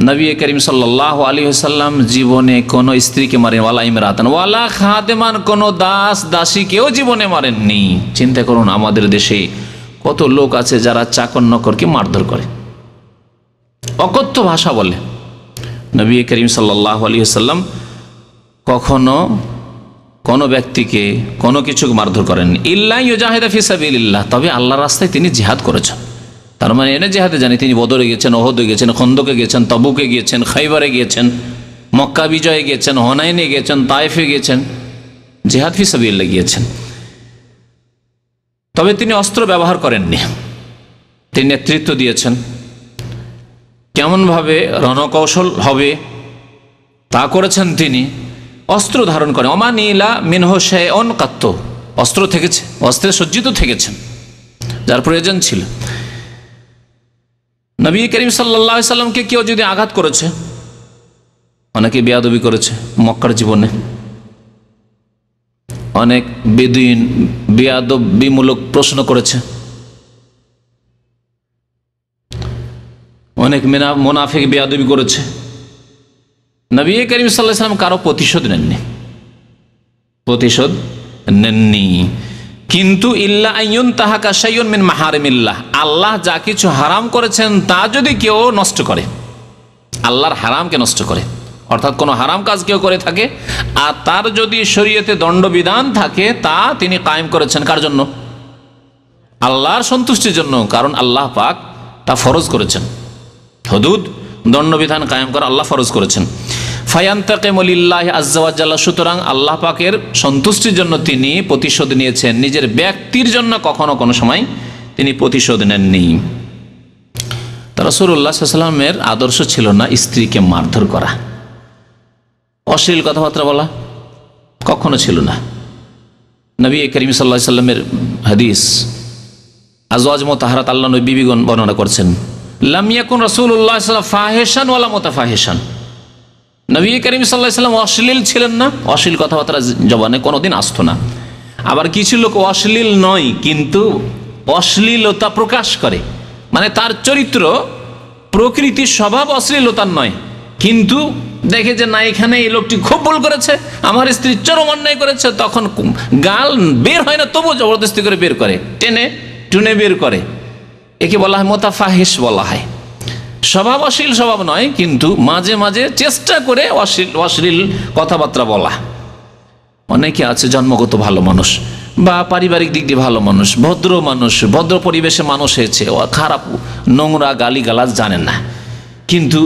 নবী করিম সাল্লাল্লাহু আলাইহি ওয়াসাল্লাম জীবনে কোনো স্ত্রীকে মারেন, ওয়ালা ইমরাতান ওয়ালা খাদেমান, কোনো দাস দাসীকেও জীবনে মারেননি। চিন্তা করুন, আমাদের দেশে কত লোক আছে যারা চাকর নকরকে মারধর করে, অকথ্য ভাষা বলে। নবী করিম সাল্লাল্লাহু আলাইহি ওয়াসাল্লাম কখনো কোনো ব্যক্তিকে কোনো কিছু মারধর করেননি। ইল্লা ইউজাহিদা ফি সাবিলিল্লাহ, তবে আল্লাহর রাস্তায় তিনি জিহাদ করেছেন। তার মানে এনে জিহাদে জানি, তিনি বদরে গিয়েছেন, ওহদে গিয়েছেন, খন্দকে গিয়েছেন, তবুকে গিয়েছেন, খাইবারে গিয়েছেন, মক্কা বিজয়ে গিয়েছেন, হুনাইনে গিয়েছেন, তায়েফে গিয়েছেন, জিহাদ ফি সাবিলিল্লাহ গিয়েছেন। তবে তিনি অস্ত্র ব্যবহার করেননি, তিনি নেতৃত্ব দিয়েছেন। কেমনভাবে রণকৌশল হবে তা করেছেন তিনি। অস্ত্র ধারণ করেন, অমানিলা মিনহু শাইউন কাত্তু, অস্ত্র থেকেছে, অস্ত্রে সজ্জিত থেকেছেন যার প্রয়োজন ছিল। নবী করিম সাল্লাল্লাহু আলাইহি ওয়াসাল্লামকে কেউ যদি আঘাত করেছে, অনেকে বেয়াদবি করেছে মক্কার জীবনে, অনেক বেদুইন বেয়াদবিমূলক প্রশ্ন করেছে, অনেক মুনাফিক বেয়াদবি করেছে। নবী করিম সাল্লাল্লাহু আলাইহি ওয়াসাল্লাম কারো প্রতিশোধ নেননি। কিন্তু ইল্লা আইয়ুনতাহাকা শাইউন মিন মাহারিমিল্লাহ, আল্লাহ যা কিছু হারাম করেছেন তা যদি কেউ নষ্ট করে, আল্লাহর হারামকে নষ্ট করে, অর্থাৎ কোনো হারাম কাজ কেউ করে থাকে আর তার যদি শরীয়তে দণ্ডবিধান থাকে, তা তিনি কায়েম করেছেন কার জন্য? আল্লাহর সন্তুষ্টির জন্য। কারণ আল্লাহ পাক তা ফরজ করেছেন, হুদুদ দণ্ডবিধান কায়েম করা আল্লাহ ফরজ করেছেন। ফায়ান্তাকিমু লিল্লাহি আযজা ওয়া জাল্লা, সুতরাং আল্লাহ পাকের সন্তুষ্টির জন্য তিনি প্রতিশোধ নিয়েছেন, নিজের ব্যক্তির জন্য কখনো কোনো সময় তিনি প্রতিশোধ নেননি। রাসূলুল্লাহ সাল্লাল্লাহু আলাইহি ওয়াসাল্লামের আদর্শ ছিল না স্ত্রীকে মারধর করা, অশ্লীল কথাবার্তা বলা, কখনো ছিল না। নবী করিম সাল্লাল্লাহু আলাইহি ওয়াসাল্লামের হাদিস, আজওয়াজ মুতাহহারাত, আল্লাহ নবী বিবিগণ বর্ণনা করছেন, লাম ইয়াকুন রাসূলুল্লাহ সাল্লাল্লাহু আলাইহি ওয়াসাল্লাম ফাহিশান ওয়ালা মুতাফাহিশান, নবী করিম সাল্লাল্লাহু আলাইহি ওয়াসাল্লাম অশ্লীল ছিলেন না, অশ্লীল কথাবার্তা জবানে কোনোদিন আসতো না। আবার কিছু লোক অশ্লীল নয় কিন্তু অশ্লীলতা প্রকাশ করে, মানে তার চরিত্র প্রকৃতির স্বভাব অশ্লীলতার নয়, কিন্তু দেখে যে না, এখানে এই লোকটি খুব ভুল করেছে, আমার স্ত্রী চরম অন্যায় করেছে, তখন গাল বের হয় না, তবুও জবরদস্তি করে বের করে, টেনে টুনে বের করে। একে বলা হয় মুতাফাহিশ বলা হয়। স্বভাব অশ্লীল স্বভাব নয়, কিন্তু মাঝে মাঝে চেষ্টা করে অশ্লীল কথাবার্তা বলা। অনেকে আছে জন্মগত ভালো মানুষ বা পারিবারিক দিক দিয়ে ভালো মানুষ, ভদ্র মানুষ, ভদ্র পরিবেশে মানুষ হয়েছে, ও খারাপ নোংরা গালিগালাজ জানেন না, কিন্তু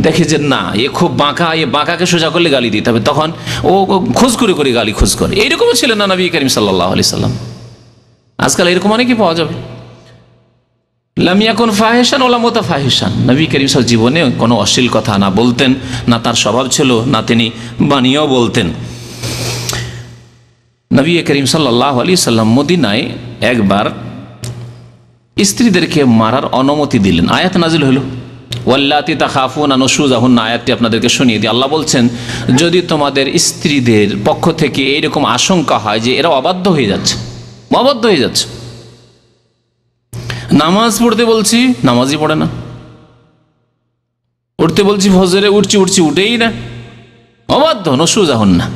দেখে যে না এ খুব বাঁকা, এ বাঁকাকে সোজা করলে গালি দিতে হবে, তখন ও খোঁজ করে করে গালি খোঁজ করে। এইরকমও ছিলেন না নবী করিম সাল্লাল্লাহু আলাইহি সাল্লাম। আজকাল এরকম অনেকই পাওয়া যাবে। লাম ইয়াকুন ফাহিশান ওয়ালা মুতাফাহিশান, নবী করিম সাল্লাল্লাহু জীবনে কোনো অশ্লীল কথা না বলতেন, না তার স্বভাব ছিল, না তিনি বানিয়েও বলতেন। নবী করিম সাল্লাল্লাহু আলাইহি সাল্লাম মদিনায় একবার স্ত্রীদেরকে মারার অনুমতি দিলেন। আয়াত নাজিল হলো, ওয়াল্লাতি তাখাফুনা নুশুজাহুন্না, আয়াতটি আপনাদেরকে শুনিয়ে দিই। আল্লাহ বলছেন, যদি তোমাদের স্ত্রীদের পক্ষ থেকে এইরকম আশঙ্কা হয় যে এরা অবাধ্য হয়ে যাচ্ছে, অবাধ্য হয়ে যাচ্ছে, নামাজ পড়তে বলছি নামাজই পড়ে না, উঠতে বলছি ফজরে উঠছি উঠেই না, অবাধ্য, নুশুজাহুন্না।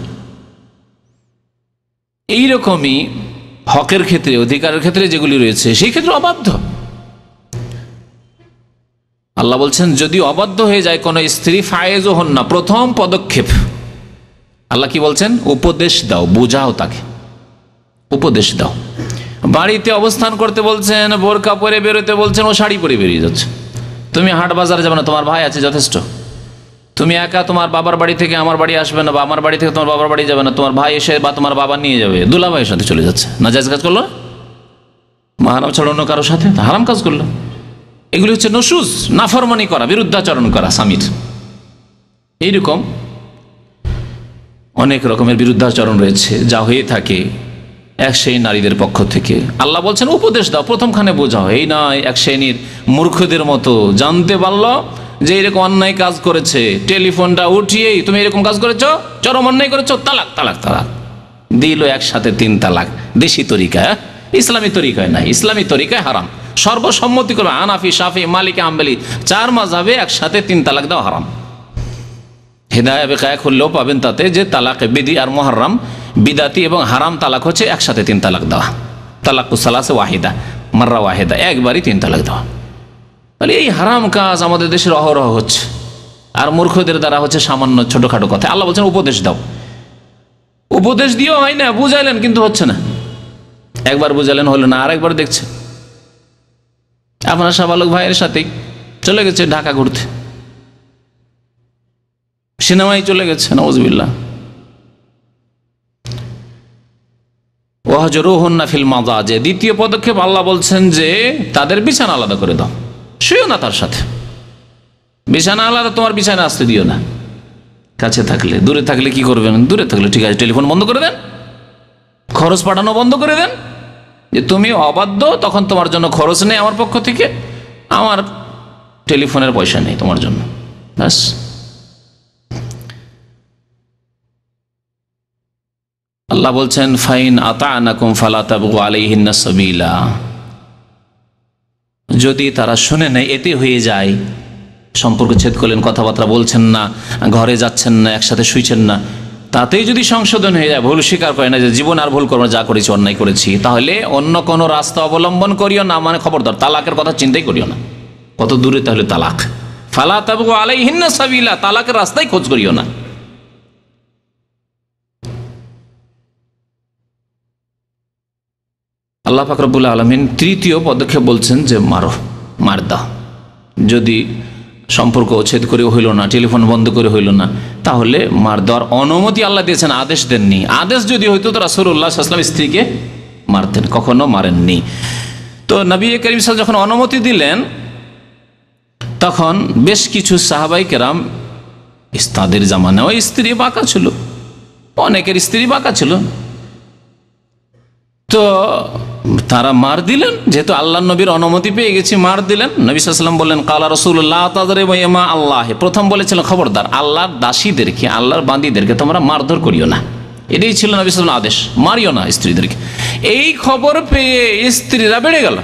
এইরকমই হকের ক্ষেত্রে, অধিকারের ক্ষেত্রে যেগুলি রয়েছে সেই ক্ষেত্রে অবাধ্য। আল্লাহ বলছেন যদি অবাধ্য হয়ে যায় কোন স্ত্রী, ফায়েজ হন না, প্রথম পদক্ষেপ আল্লাহ কি বলছেন, উপদেশ দাও, বোঝাও তাকে, উপদেশ দাও। বাড়িতে অবস্থান করতে বলছেন, বোরকা পরে বেরোতে বলছেন, ও শাড়ি পরে বেরিয়ে যাচ্ছে। তুমি হাট বাজারে যাবে না, তোমার ভাই আছে যথেষ্ট। তুমি একা তোমার বাবার বাড়ি থেকে আমার বাড়ি আসবে না, বা আমার বাড়ি থেকে তোমার বাবার বাড়ি যাবে না, তোমার ভাই এসে বা তোমার বাবা নিয়ে যাবে, দুলা ভাইয়ের সাথে চলে যাচ্ছে, নাজায়েজ কাজ করলো, মাহারাম ছাড়া অন্য কারোর সাথে হারাম কাজ করলো। এগুলি হচ্ছে নুশুজ, নাফরমানি করা, বিরুদ্ধাচরণ করা স্বামীর। এইরকম অনেক রকমের বিরুদ্ধাচরণ রয়েছে যা হয়ে থাকে এক সেই নারীদের পক্ষ থেকে। আল্লাহ বলছেন উপদেশ দাও, প্রথমখানে বোঝাও। এই নয় এক শ্রেণীর মূর্খদের মতো জানতে পারলো যে এরকম অন্যায় কাজ করেছে, টেলিফোনটা উঠিয়েই তুমি এরকম কাজ করেছো, চরম অন্যায় করেছো, তালাক তালাক তালাক দিল, একসাথে 3 তালাক। দেশি তরিকায়, ইসলামী তরিকায় নাই, ইসলামী তরিকায় হারাম। সর্বসম্মতি করবে হানাফি, শাফি, মালিকি, হাম্বলি 4 মাযহাবে একসাথে 3 তালাক দেওয়া হারাম। হিদায়ায়ে বেকায়া খুললেও পাবেন তাতে যে তালাকে বিদি আর মুহাররম, বিদাতি এবং হারাম তালাক হচ্ছে একসাথে 3 তালাক দেওয়া। তালাকুস সালাসে ওয়াহিদা, মাররা ওয়াহিদা, একবারই 3 তালাক দেওয়া। তাহলে এই হারাম কাজ আমাদের দেশের অহরহ হচ্ছে, আর মূর্খদের দ্বারা হচ্ছে সামান্য ছোটখাটো কথা। আল্লাহ বলছেন উপদেশ দাও। উপদেশ দিয়েও হয় না, বুঝাইলেন কিন্তু হচ্ছে না। একবার বুঝালেন হলো না, আরেকবার দেখছে আপনার সাবালক ভাইয়ের সাথে চলে গেছে ঢাকা ঘুরতে, সিনেমায় চলে গেছে, নাউযুবিল্লাহ। ওয়াহজুরুহুন্না ফিল মাযাজি, দ্বিতীয় পদক্ষেপ আল্লাহ বলছেন যে তাদের বিছানা আলাদা করে দাও, শুইও না তার সাথে, বিছানা আলাদা, তোমার বিছানা আসতে দিও না। কাছে থাকলে, দূরে থাকলে কি করবেন? দূরে থাকলে ঠিক আছে, টেলিফোন বন্ধ করে দেন, খরচ পাঠানো বন্ধ করে দেন। যে তুমি অবাধ্য, তখন তোমার জন্য খরচ নেই আমার পক্ষ থেকে, আমার টেলিফোনের পয়সা নেই তোমার জন্য, ব্যাস। আল্লাহ বলছেন ফাইন আতা'নাকুম ফালা তাবগু আলাইহিন্না সাবিলা, যদি তারা শুনে নেয়, এতে হয়ে যায়, সম্পর্ক ছেদ করলেন, কথাবার্তা বলছেন না, ঘরে যাচ্ছেন না, একসাথে শুইছেন না, তাতেই যদি সংশোধন হয়ে যায়, ভুল স্বীকার করে না যে জীবন আর ভুল করবো, যা করেছি অন্যায় করেছি, তাহলে অন্য কোনো রাস্তা অবলম্বন করিও না, মানে খবরদার তালাকের কথা চিন্তাই করিও না। কত দূরে তাহলে তালাক। ফালা তাবগু আলাইহিন্না সাবিলা, তালাকের রাস্তায় খোঁজ করিও না। আল্লাহ পাক রব্বুল আলামিন তৃতীয় পদক্ষেপ বলছেন যে মারো, মার দাও। যদি সম্পর্ক উচ্ছেদ করে হইল না, টেলিফোন বন্ধ করে হইল না, তাহলে মার দেওয়ার অনুমতি আল্লাহ দিয়েছেন, আদেশ দেননি। আদেশ যদি হইতো তো রাসূলুল্লাহ সাল্লাল্লাহু আলাইহি ওয়াসাল্লাম স্ত্রীকে মারতেন, কখনো মারেননি। তো নবী করিম সাল্লাল্লাহু আলাইহি ওয়াসাল্লাম যখন অনুমতি দিলেন, তখন বেশ কিছু সাহাবায়ে কেরাম, তাদের জামানায় স্ত্রী বাঁকা ছিল, অনেকের স্ত্রী বাঁকা ছিল, তো তারা মার দিলেন। যেহেতু আল্লাহ নবীর অনুমতি পেয়ে গেছি, মার দিলেন। নবী সাল্লাল্লাহু আলাইহি ওয়াসাল্লাম বললেন কালা রাসূলুল্লাহ তাযরিবু ইমা আল্লাহ, প্রথম বলেছিলেন খবরদার আল্লাহর দাসীদেরকে, আল্লাহর বান্দীদেরকে তোমরা মারধর করিও না। এটাই ছিল নবী সাল্লাল্লাহু আলাইহি ওয়াসাল্লাম আদেশ, মারিও না স্ত্রীদেরকে। এই খবর পেয়ে স্ত্রীরা বেড়ে গেল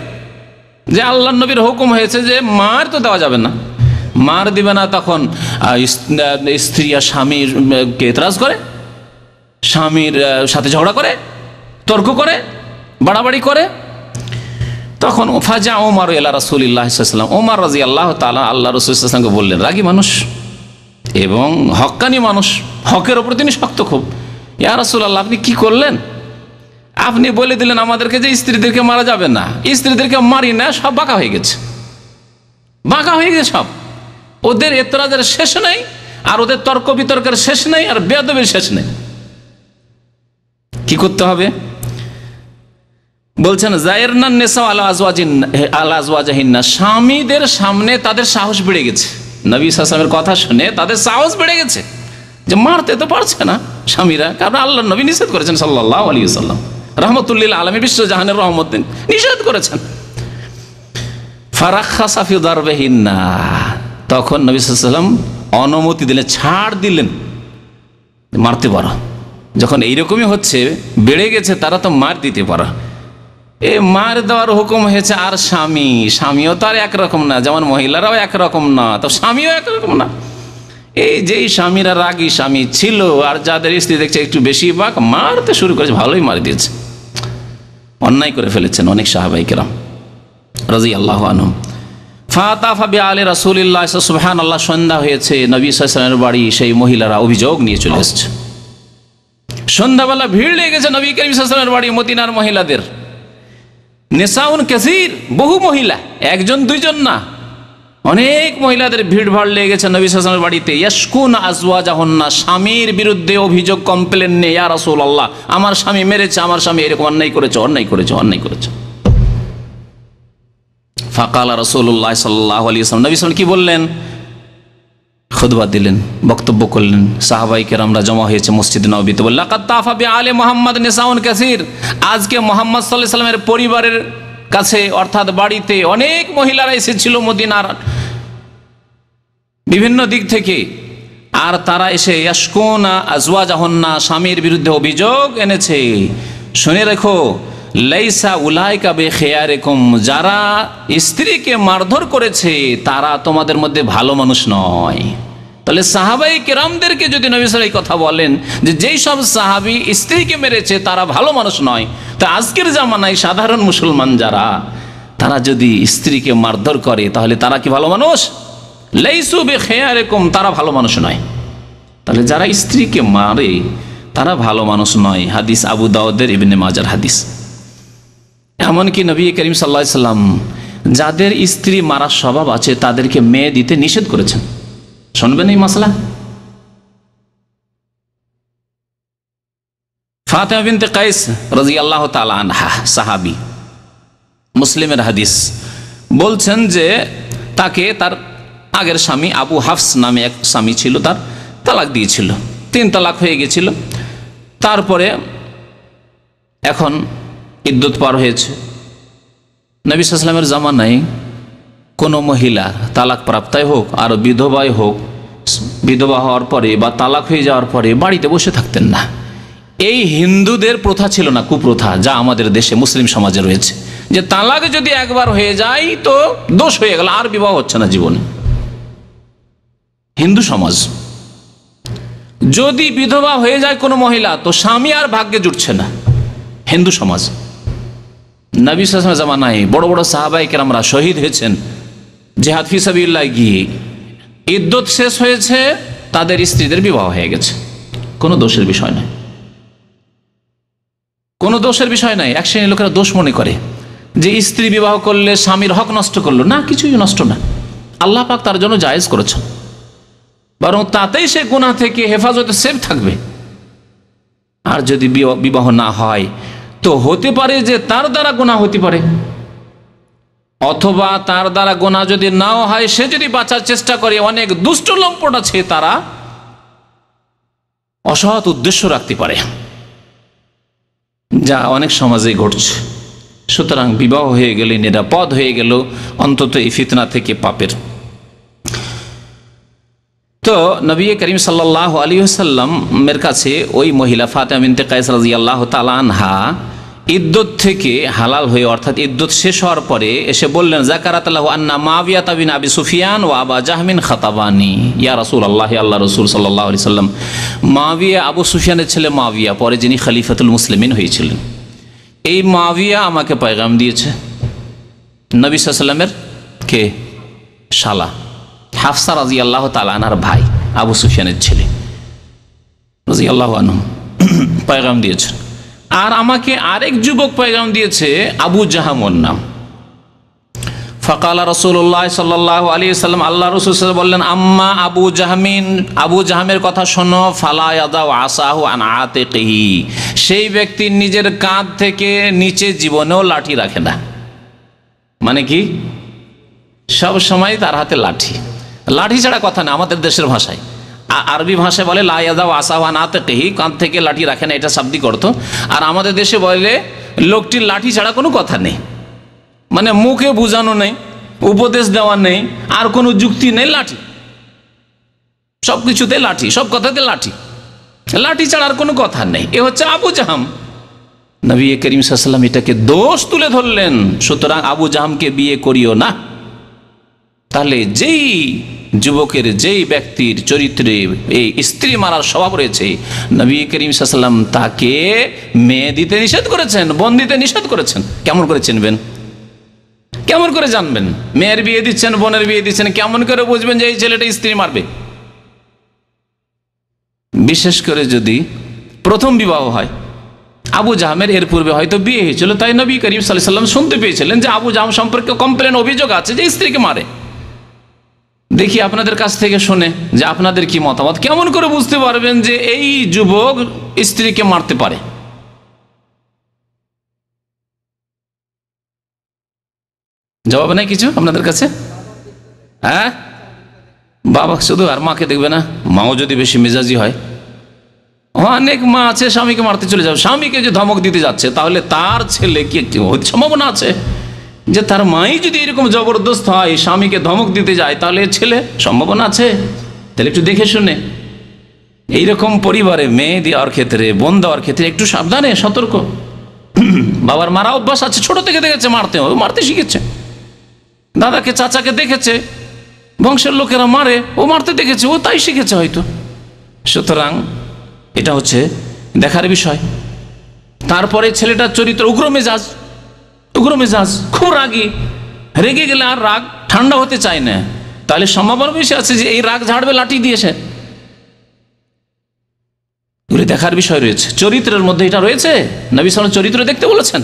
যে আল্লাহ নবীর হুকুম হয়েছে যে মার তো দেওয়া যাবে না, মার দিবে না, তখন স্ত্রী আর স্বামীকে এতরাজ করে, স্বামীর সাথে ঝগড়া করে, তর্ক করে, বাড়াবাড়ি করে। তখন ফাজা ওমর ইলা রাসূলিল্লাহ সাল্লাল্লাহু আলাইহি ওয়াসাল্লাম, ওমর রাদিয়াল্লাহু তাআলা আল্লাহ রাসূল সাল্লাল্লাহু আলাইহি ওয়াসাল্লামকে বললেন, রাগী মানুষ এবং হক্কানি মানুষ, হকের ওপর তিনি শক্ত খুব। ইয়া রাসূলুল্লাহ, আপনি কি করলেন? আপনি বলে দিলেন আমাদেরকে যে স্ত্রীদেরকে মারা যাবে না। স্ত্রীদেরকে মারি না, সব বাঁকা হয়ে গেছে, বাঁকা হয়ে গেছে সব। ওদের এতরাজের শেষ নেই, আর ওদের তর্ক বিতর্কের শেষ নেই, আর বেয়াদবির শেষ নেই। কি করতে হবে? বলছেন জায়রনান নিসা আলা আজওয়াজিহিন্না, স্বামীদের সামনে তাদের সাহস বেড়ে গেছে। নবী সাল্লাল্লাহু আলাইহি ওয়াসাল্লামের কথা শুনে তাদের সাহস বেড়ে গেছে যে মারতে তো পারছে না স্বামীরা, কারণ আল্লাহর নবী নিষেধ করেছেন সাল্লাল্লাহু আলাইহি ওয়াসাল্লাম, রাহমাতুল আলামিন, বিশ্বজাহানের রহমত, নিষেধ করেছেন। ফারাখাসা ফি দারবিহিন্না, তখন নবী সাল্লাল্লাহু আলাইহি ওয়াসাল্লাম অনুমতি দিলেন, ছাড় দিলেন, মারতে পারো। যখন এইরকমই হচ্ছে, বেড়ে গেছে, তারা তো মার দিতে পারো। এ মার দেওয়ার হুকুম হয়েছে। আর স্বামীও তো আর একরকম না, যেমন মহিলারাও একরকম না, তো স্বামীও একরকম না। এই যেই স্বামীরা রাগী স্বামী ছিল, আর যাদের স্ত্রী দেখছে একটু বেশি বাক, মারতে শুরু করেছে, ভালোই মার দিয়েছে, অন্যায় করে ফেলেছেন অনেক সাহাবায়ে কেরাম রাদিয়াল্লাহু আনহুম। ফাতাফা বিআলি রাসূলিল্লাহ, সুবহানাল্লাহ, সন্ধ্যা হয়েছে, নবী সাল্লাল্লাহু আলাইহি ওয়াসাল্লামের বাড়ি সেই মহিলারা অভিযোগ নিয়ে চলে এসেছে। সন্ধ্যাবেলা ভিড় লেগে গেছে নবী করিম সাল্লাল্লাহু আলাইহি ওয়াসাল্লামের বাড়ি, মদিনার মহিলাদের। নিসাউন কাসীর, বহু মহিলা, একজন দুইজন না, অনেক মহিলাদের ভিড় ভাড় লেগে গেছে নবী সাল্লাল্লাহু আলাইহি ওয়াসাল্লামের বাড়িতে। ইয়াশকুনা আজওয়াজাহুন্না, স্বামীর বিরুদ্ধে অভিযোগ, কমপ্লেন নিয়ে, ইয়া রাসূলুল্লাহ, আমার স্বামী মেরেছে, আমার স্বামী এরকম অন্যায় করেছে, অন্যায় করেছে, অন্যায় করেছে। ফাকালা রাসূলুল্লাহ সাল্লাল্লাহু আলাইহি ওয়াসাল্লাম, নবী সাল্লাল্লাহু আলাইহি ওয়াসাল্লাম কি বললেন? খুতবা দিলেন, বক্তব্য করলেন। সাহাবায়ে কেরামরা জমা হয়েছে মসজিদে নববীতে, বললেন লাকাদ তাফা বিআলি মুহাম্মদ নিসাউন কাসীর, আজকে মুহাম্মদ সাল্লাল্লাহু আলাইহি ওয়াসাল্লামের পরিবারের কাছে, অর্থাৎ বাড়িতে অনেক মহিলারা এসেছিল মদিনার বিভিন্ন দিক থেকে, আর তারা এসে ইয়াশকুনা আজওয়াজাহুন্না, স্বামীর বিরুদ্ধে অভিযোগ এনেছে। শুনে রেখো, লাইসা উলাইকা বিখিয়ারিকুম, যারা স্ত্রীকে মারধর করেছে তারা তোমাদের মধ্যে ভালো মানুষ নয়। তাহলে সাহাবায়ে কেরামদেরকে যদি নবী সাল্লাল্লাহু আলাইহি ওয়াসাল্লাম কথা বলেন যে যেই সব সাহাবী স্ত্রীকে মেরেছে তারা ভালো মানুষ নয়, তো আজকের জামানায় সাধারণ মুসলমান যারা, তারা যদি স্ত্রীকে মারধর করে তাহলে তারা কি ভালো মানুষ? লাইসু বিখিয়ারিকুম, তারা ভালো মানুষ নয়। তাহলে যারা স্ত্রীকে মারে তারা ভালো মানুষ নয়। হাদিস আবু দাউদের, ইবনে মাজার হাদিস। এমনকি নবী করিম সাল্লাল্লাহু আলাইহি ওয়াসাল্লাম যাদের স্ত্রী মারার স্বভাব আছে তাদেরকে মেয়ে দিতে নিষেধ করেছেন। শুনবেন এই মাসলা? ফাতিমা বিনতে কায়েস রাদিয়াল্লাহু তাআলা আনহা, সাহাবী, মুসলিমের হাদিস, বলছেন যে তাকে তার আগের স্বামী আবু হাফস নামে এক স্বামী ছিল, তার তালাক দিয়েছিল, 3 তালাক হয়ে গেছিল। তারপরে এখন ইদ্যত পার হয়েছে। নবী সাল্লাল্লাহু আলাইহি ওয়াসাল্লামের জামানায় কোনো মহিলা তালাক প্রাপ্তায় হোক আর বিধবাই হোক, বিধবা হওয়ার পরে বা তালাক হয়ে যাওয়ার পরে বাড়িতে বসে থাকতেন না। এই হিন্দুদের প্রথা ছিল না, কুপ্রথা, যা আমাদের দেশে মুসলিম সমাজে রয়েছে, যে তালাক যদি একবার হয়ে যায় তো দোষ হয়ে গেল, আর বিবাহ হচ্ছে না জীবনে। হিন্দু সমাজ, যদি বিধবা হয়ে যায় কোনো মহিলা তো স্বামী আর ভাগ্যে জুটছে না, হিন্দু সমাজ। নবী সাল্লাল্লাহু আলাইহি ওয়াসাল্লামের জামানায় বড় বড় সাহাবায়ে কেরামরা শহীদ হয়েছেন জিহাদ ফি সাবিলিল্লাহ গিয়ে, ইদ্যত শেষ হয়েছে, তাদের স্ত্রীদের বিবাহ হয়ে গেছে। কোনো দোষের বিষয় নয়, কোনো দোষের বিষয় নাই। এক শ্রেণীর লোকেরা দোষ মনে করে যে স্ত্রী বিবাহ করলে স্বামীর হক নষ্ট করলো, না, কিছুই নষ্ট না, আল্লাহ পাক তার জন্য জায়েজ করেছেন, বরং তাতেই সে গুনাহ থেকে হেফাজতে সেফ থাকবে। আর যদি বিবাহ না হয় তো হতে পারে যে তার দ্বারা গুনাহ হতে পারে, অথবা তার দ্বারা গুনাহ যদি নাও হয়, সে যদি বাঁচার চেষ্টা করে, অনেক দুষ্ট লম্পট আছে তারা অসৎ উদ্দেশ্য রাখতে পারে, যা অনেক সমাজে ঘটছে। সুতরাং বিবাহ হয়ে গেলে নিরাপদ হয়ে গেল অন্তত এই ফিতনা থেকে, পাপের। তো নবী করিম সাল্লাল্লাহু আলাইহি ওয়াসাল্লামের কাছে ওই মহিলা ফাতিমা বিনতে কায়েস রাদিয়াল্লাহু তাআলা আনহা ইদ্যত থেকে হালাল হয়ে অর্থাৎ ইদ্যত শেষ হওয়ার পরে এসে বললেন যাকারাতাল্লাহু আন্না মুআবিয়া বিন আবি সুফিয়ান ওয়া আবা জাহমিন খাতাবানি ইয়া রাসূলুল্লাহ, আল্লাহ রাসূল সাল্লাল্লাহু আলাইহি সাল্লাম, মুআবিয়া আবু সুফিয়ানের ছেলে মুআবিয়া, পরে যিনি খলিফাতুল মুসলিমিন হয়েছিলেন, এই মুআবিয়া আমাকে পয়গাম দিয়েছে। নবী সাল্লাল্লাহু আলাইহি সাল্লামের কে শালা হাফসা রাদিয়াল্লাহু তাআলা আনহার ভাই আবু সুফিয়ানের ছেলে রাদিয়াল্লাহু আনহু পয়গাম দিয়েছেন। আর আমাকে আরেক যুবক পয়গাম দিয়েছে আবু জাহাম ওর নাম। ফাকালা রাসূলুল্লাহ সাল্লাল্লাহু আলাইহি ওয়াসাল্লাম, আল্লাহ রাসূল সাল্লাল্লাহু বললেন আম্মা আবু জাহমিন, আবু জাহামের কথা শোনো, ফালা ইয়াদাউ আসাহু আন আতিকিহি, সেই ব্যক্তি নিজের কাঁধ থেকে নিচে জীবনেও লাঠি রাখে না। মানে কি, সব সময় তার হাতে লাঠি, লাঠি ছাড়া কথা না। আমাদের দেশের ভাষায়, আরবি ভাষায় বলে লা ইয়াদাউ আসাহু আন আতিকিহি, কাঁধ থেকে লাঠি রাখে না, এটা শাব্দিক অর্থ। আর আমাদের দেশে বলে লোকটির লাঠি ছাড়া কোনো কথা নেই, মানে মুখে বোঝানো নেই, উপদেশ দেওয়া নেই, আর কোনো যুক্তি নেই, লাঠি, সব কিছুতে লাঠি, সব কথাতে লাঠি, লাঠি ছাড়া আর কোনো কথা নেই। এ হচ্ছে আবু জাহাম। নবী করিম সাল্লাল্লাহু আলাইহি ওয়াসাল্লাম এটাকে দোষ তুলে ধরলেন, সুতরাং আবু জাহামকে বিয়ে করিও না। তাহলে যেই যুবকের, যেই ব্যক্তির চরিত্রে এই স্ত্রী মারার স্বভাব রয়েছে, নবী করিম সাল্লাল্লাহু আলাইহি ওয়াসাল্লাম তাকে মেয়ে দিতে নিষেধ করেছেন, বোন দিতে নিষেধ করেছেন। কেমন করে চিনবেন, কেমন করে জানবেন? মেয়ের বিয়ে দিচ্ছেন, বোনের বিয়ে দিচ্ছেন, কেমন করে বুঝবেন যে এই ছেলেটা স্ত্রী মারবে? বিশেষ করে যদি প্রথম বিবাহ হয়, আবু জাহামের এর পূর্বে হয়তো বিয়ে হয়েছিল, তাই নবী করিম সাল্লাল্লাহু আলাইহি ওয়াসাল্লাম শুনতে পেয়েছিলেন যে আবু জাহাম সম্পর্কে কমপ্লেন, অভিযোগ আছে যে স্ত্রীকে মারে। দেখি আপনাদের কাছ থেকে শুনে যে আপনাদের কি মতামত। কেমন করে বুঝতে পারবেন যে এই যুবক স্ত্রীকে মারতে পারে? জবাব নাই কিছু আপনাদের কাছে? হ্যাঁ, বাবা শুধু আর মাকে দেখবে না, মাও যদি বেশি মেজাজি হয়। অনেক মা আছে স্বামীকে মারতে চলে যাবে, স্বামীকে যে ধমক দিতে যাচ্ছে, তাহলে তার ছেলে কি সম্ভাবনা আছে যে তার মাই যদি এরকম জবরদস্ত হয়, স্বামীকে ধমক দিতে যায়, তাহলে ছেলে সম্ভাবনা আছে? তাহলে একটু দেখে শুনে এইরকম পরিবারে মেয়ে দেওয়ার ক্ষেত্রে, বোন দেওয়ার ক্ষেত্রে একটু সাবধানে, সতর্ক। বাবার মারা অভ্যাস আছে, ছোট থেকে দেখেছে মারতে, মারতে শিখেছে। দাদাকে, চাচাকে দেখেছে, বংশের লোকেরা মারে, ও মারতে দেখেছে, ও তাই শিখেছে হয়তো। সুতরাং এটা হচ্ছে দেখার বিষয়। তারপরে ছেলেটার চরিত্র উগ্র মেজাজ, উগ্র মেজাজ, খুব রাগী, রেগে গেলে আর রাগ ঠান্ডা হতে চায় না, তাহলে সম্ভাবনা বেশি আছে যে এই রাগ ঝাড়বে লাঠি দিয়েছে। এগুলি দেখার বিষয় রয়েছে, চরিত্রের মধ্যে এটা রয়েছে। নবী সাল্লাল্লাহু আলাইহি ওয়াসাল্লাম চরিত্র দেখতে বলেছেন।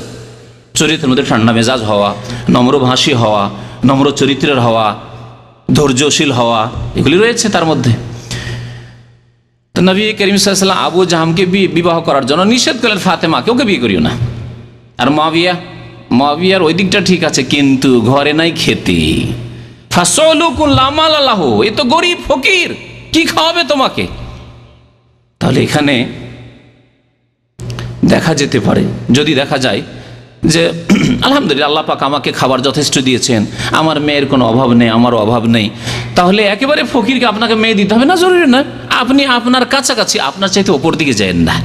চরিত্রের মধ্যে ঠান্ডা মেজাজ হওয়া, নম্রভাষী হওয়া, নম্র চরিত্রের হওয়া, ধৈর্যশীল হওয়া, এগুলি রয়েছে তার মধ্যে। তো নবী করিম সাল্লাল্লাহু আলাইহি ওয়াসাল্লাম আবু জাহামকে বিবাহ করার জন্য নিষেধ করলেন, ফাতেমাকে, ওকে বিয়ে করিও না। আর মুআবিয়ার ওই দিকটা ঠিক আছে, কিন্তু ঘরে নাই খেতে। ফাসলুকুন লা মাল লাহু, এ তো গরিব ফকির, কি খাওয়াবে তোমাকে? তাহলে এখানে দেখা যেতে পারে, যদি দেখা যায় যে আলহামদুলিল্লাহ আল্লাহ পাক আমাকে খাবার যথেষ্ট দিয়েছেন, আমার মেয়ের কোনো অভাব নেই, আমারও অভাব নেই, তাহলে একেবারে ফকিরকে আপনাকে মেয়ে দিতে হবে না, জরুরি না। আপনি আপনার কাছাকাছি, আপনার চাইতে ওপর দিকে যান না।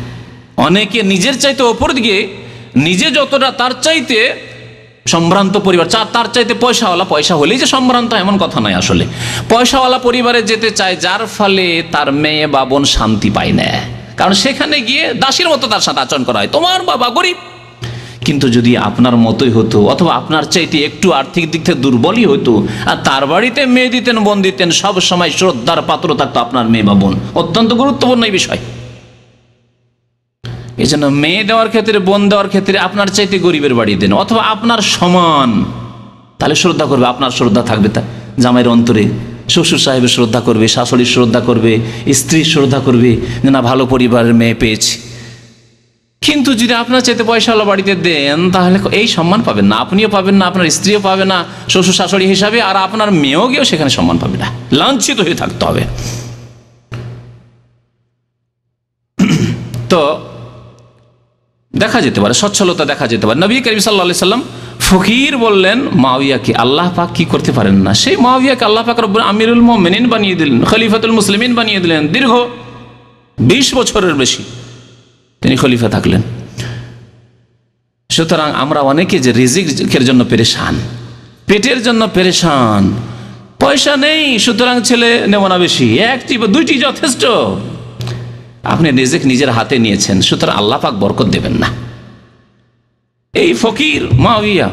অনেকে নিজের চাইতে ওপর দিকে, নিজে যতটা তার চাইতে সম্ভ্রান্ত পরিবার, তার চাইতে পয়সাওয়ালা, পয়সা হলেই যে সম্ভ্রান্ত এমন কথা নয়। আসলে পয়সাওয়ালা পরিবারে যেতে চায়, যার ফলে তার মেয়ে বা বোন শান্তি পায় না, কারণ সেখানে গিয়ে দাসীর মতো তার সাথে আচরণ করা হয়। তোমার বাবা গরিব, কিন্তু যদি আপনার মতোই হতো, অথবা আপনার চাইতে একটু আর্থিক দিক থেকে দুর্বলই হতো, আর তার বাড়িতে মেয়ে দিতেন, বোন দিতেন, সব সময় শ্রদ্ধার পাত্র থাকতো আপনার মেয়ে বা বোন, অত্যন্ত গুরুত্বপূর্ণ এই বিষয়। এই জন্য মেয়ে দেওয়ার ক্ষেত্রে, বোন দেওয়ার ক্ষেত্রে আপনার চাইতে গরিবের বাড়ি দেন, অথবা আপনার সমান, তাহলে শ্রদ্ধা করবে, আপনার শ্রদ্ধা থাকবে তা জামাইয়ের অন্তরে। শ্বশুর সাহেবের শ্রদ্ধা করবে, শাশুড়ির শ্রদ্ধা করবে, স্ত্রীর শ্রদ্ধা করবে, যে না ভালো পরিবারের মেয়ে পেয়েছি। কিন্তু যদি আপনার চাইতে পয়সাওয়ালা বাড়িতে দেন, তাহলে এই সম্মান পাবেন না, আপনিও পাবেন না, আপনার স্ত্রীও পাবে না শ্বশুর শাশুড়ি হিসাবে, আর আপনার মেয়েও গিয়েও সেখানে সম্মান পাবে না, লাঞ্ছিত হয়ে থাকতে হবে। তো দেখা যেতে পারে, সচ্ছলতা দেখা যেতে পারে। নবী করিম সাল্লাল্লাহু আলাইহি ওয়াসাল্লাম ফকির বললেন মুআবিয়াকে, আল্লাহ পাক কি করতে পারেন না? সেই মুআবিয়াকে আল্লাহ পাক রব্বুল আমিরুল মুমিনিন বানিয়ে দিলেন, খলিফাতুল মুসলিমিন বানিয়ে দিলেন। দীর্ঘ 20 বছরের বেশি তিনি খলিফা থাকলেন। সুতরাং আমরা অনেকে যে রিজিকের জন্য পেরেশান, পেটের জন্য পেরেশান, পয়সা নেই সুতরাং ছেলে নেব না বেশি, একটি বা দুইটি যথেষ্ট। আপনি রিজিক নিজের হাতে নিয়েছেন, সুতরাং আল্লাহ পাক বরকত দেবেন না। এই ফকির মুআবিয়া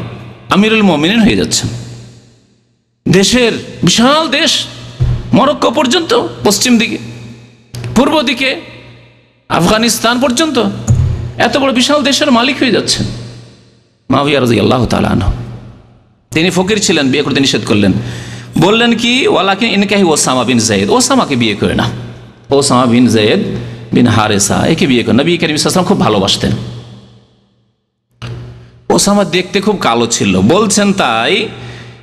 আমিরুল মুমিনিন হয়ে যাচ্ছেন। দেশের বিশাল দেশ, মরক্কো পর্যন্ত, পশ্চিম দিকে, পূর্ব দিকে আফগানিস্তান পর্যন্ত এত বড় বিশাল দেশের মালিক হয়ে যাচ্ছেন মুআবিয়া রাদিয়াল্লাহু তাআলা আনহু। তিনি ফকির ছিলেন, বিয়ে করতে নিষেধ করলেন। বললেন কি, ওয়ালাকিন ইনকাহি ওসামা বিন যায়েদ, ওসামাকে বিয়ে করে না, ওসামা বিন যায়েদ বিন হারেসা, একে বিয়ে করে। নবী করিম সাল্লাল্লাহু আলাইহি ওয়াসাল্লাম খুব ভালোবাসতেন। ওসামা দেখতে খুব কালো ছিল। বলছেন তাই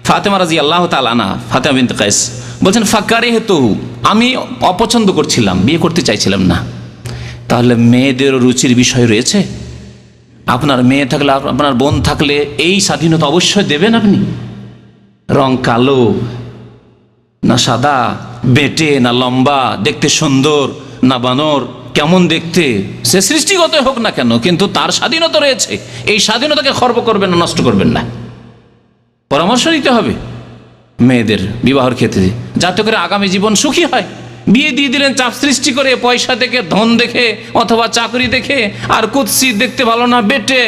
ফাতেমা রাদিয়াল্লাহু তাআলা আনহা, ফাতেমা বিনতে কায়েস বলছেন, ফাকারিহতুহু, আমি অপছন্দ করছিলাম, বিয়ে করতে চাইছিলাম না। তাহলে মেয়েদের রুচির বিষয় রয়েছে। আপনার মেয়ে থাকলে, আপনার বোন থাকলে এই স্বাধীনতা অবশ্যই দেবেন আপনি। রং কালো না সাদা, বেটে না লম্বা, দেখতে সুন্দর না বানর, কেমন দেখতে, সে সৃষ্টিগত হোক না কেন, কিন্তু তার স্বাধীনতা রয়েছে। এই স্বাধীনতাকে খর্ব করবেন না, নষ্ট করবেন না। পরামর্শ নিতে হবে মেয়েদের বিবাহের ক্ষেত্রে, যাতে করে আগামী জীবন সুখী হয়। বিয়ে দিয়ে দিলেন চাপ সৃষ্টি করে, পয়সা দেখে, ধন দেখে, অথবা চাকরি দেখে, আর কুৎসিত, দেখতে ভালো না, বেটে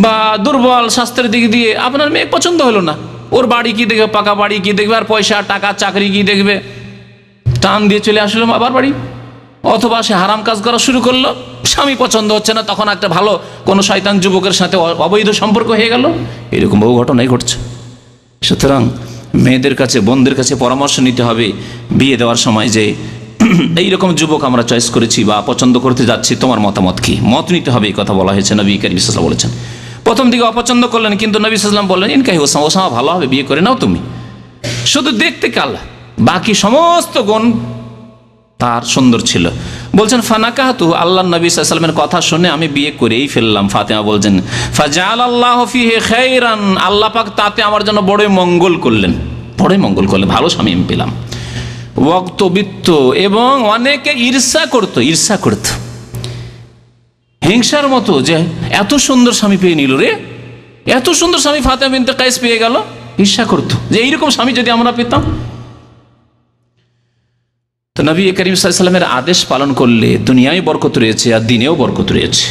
বা দুর্বল স্বাস্থ্যের দিক দিয়ে আপনার মেয়ে পছন্দ হলো না। ওর বাড়ি কি দেখবে, পাকা বাড়ি কি দেখবে, আর পয়সা টাকা চাকরি কি দেখবে, টান দিয়ে চলে আসলো আবার বাড়ি। অথবা সে হারাম কাজ করা শুরু করলো, স্বামী পছন্দ হচ্ছে না, তখন একটা ভালো কোনো শয়তান যুবকের সাথে অবৈধ সম্পর্ক হয়ে গেল। এরকম বহু ঘটনাই ঘটছে। সুতরাং মেয়েদের কাছে, বোনদের কাছে পরামর্শ নিতে হবে বিয়ে দেওয়ার সময়, যে এইরকম যুবক আমরা চয়েস করেছি বা পছন্দ করতে যাচ্ছি, তোমার মতামত কি, মত নিতে হবে। এই কথা বলা হয়েছে, নবী করিম সাল্লাল্লাহু আলাইহি ওয়াসাল্লাম বলেছেন। প্রথম দিকে অপছন্দ করলেন, কিন্তু নবী সাল্লাল্লাহু আলাইহি ওয়াসাল্লাম বললেন, ইনকাহি ওসামা, ওসামা ভালো হবে, বিয়ে করে নাও তুমি। শুধু দেখতে কালা, বাকি সমস্ত গুণ তার সুন্দর ছিল। বলছেন ফানাকাহাতু, আল্লাহ নবী সাল্লাল্লাহু আলাইহি ওয়াসাল্লামের কথা শুনে আমি বিয়ে করেই ফেললাম। ফাতেমা বলছেন, ফাজাআলাল্লাহু ফিহি খাইরান, আল্লাহ পাক তাতে আমার জন্য বড়ই মঙ্গল করলেন, বড়ই মঙ্গল করলেন, ভালো স্বামী আমি পেলাম। ওয়াক্তবিত্ত, এবং অনেকে ঈর্ষা করত, হিংসার মতো, যে এত সুন্দর স্বামী পেয়ে নিল রে, এত সুন্দর স্বামী ফাতেমা বিনতে কায়েস পেয়ে গেল, ঈর্ষা করত যে এইরকম স্বামী যদি আমরা পেতাম। তো নবী করিম সাল্লাল্লাহু আলাইহি ওয়াসাল্লামের আদেশ পালন করলে দুনিয়ায় বরকত রয়েছে, আর দিনেও বরকত রয়েছে,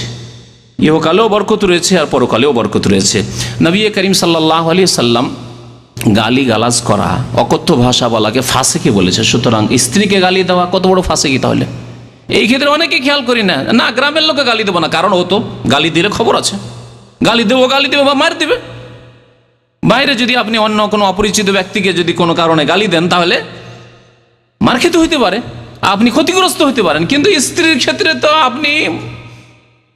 ইহকালেও বরকত রয়েছে, আর পরকালেও বরকত রয়েছে। নবী করিম সাল্লাল্লাহু আলাইহি ওয়াসাল্লাম গালি গালাজ করা, অকথ্য ভাষা বলাকে ফাসেকি বলেছে। সুতরাং স্ত্রীকে গালি দেওয়া কত বড় ফাসেকি তাহলে? এই ক্ষেত্রে অনেকে খেয়াল করি না, না গ্রামের লোকে গালি দেবো না, কারণ ও তো গালি দিলে খবর আছে, গালি দেবো বা মার দেবে। বাইরে যদি আপনি অন্য কোনো অপরিচিত ব্যক্তিকে যদি কোনো কারণে গালি দেন, তাহলে মার খেতে হইতে পারে, আপনি ক্ষতিগ্রস্ত হতে পারেন। কিন্তু স্ত্রীর ক্ষেত্রে তো আপনি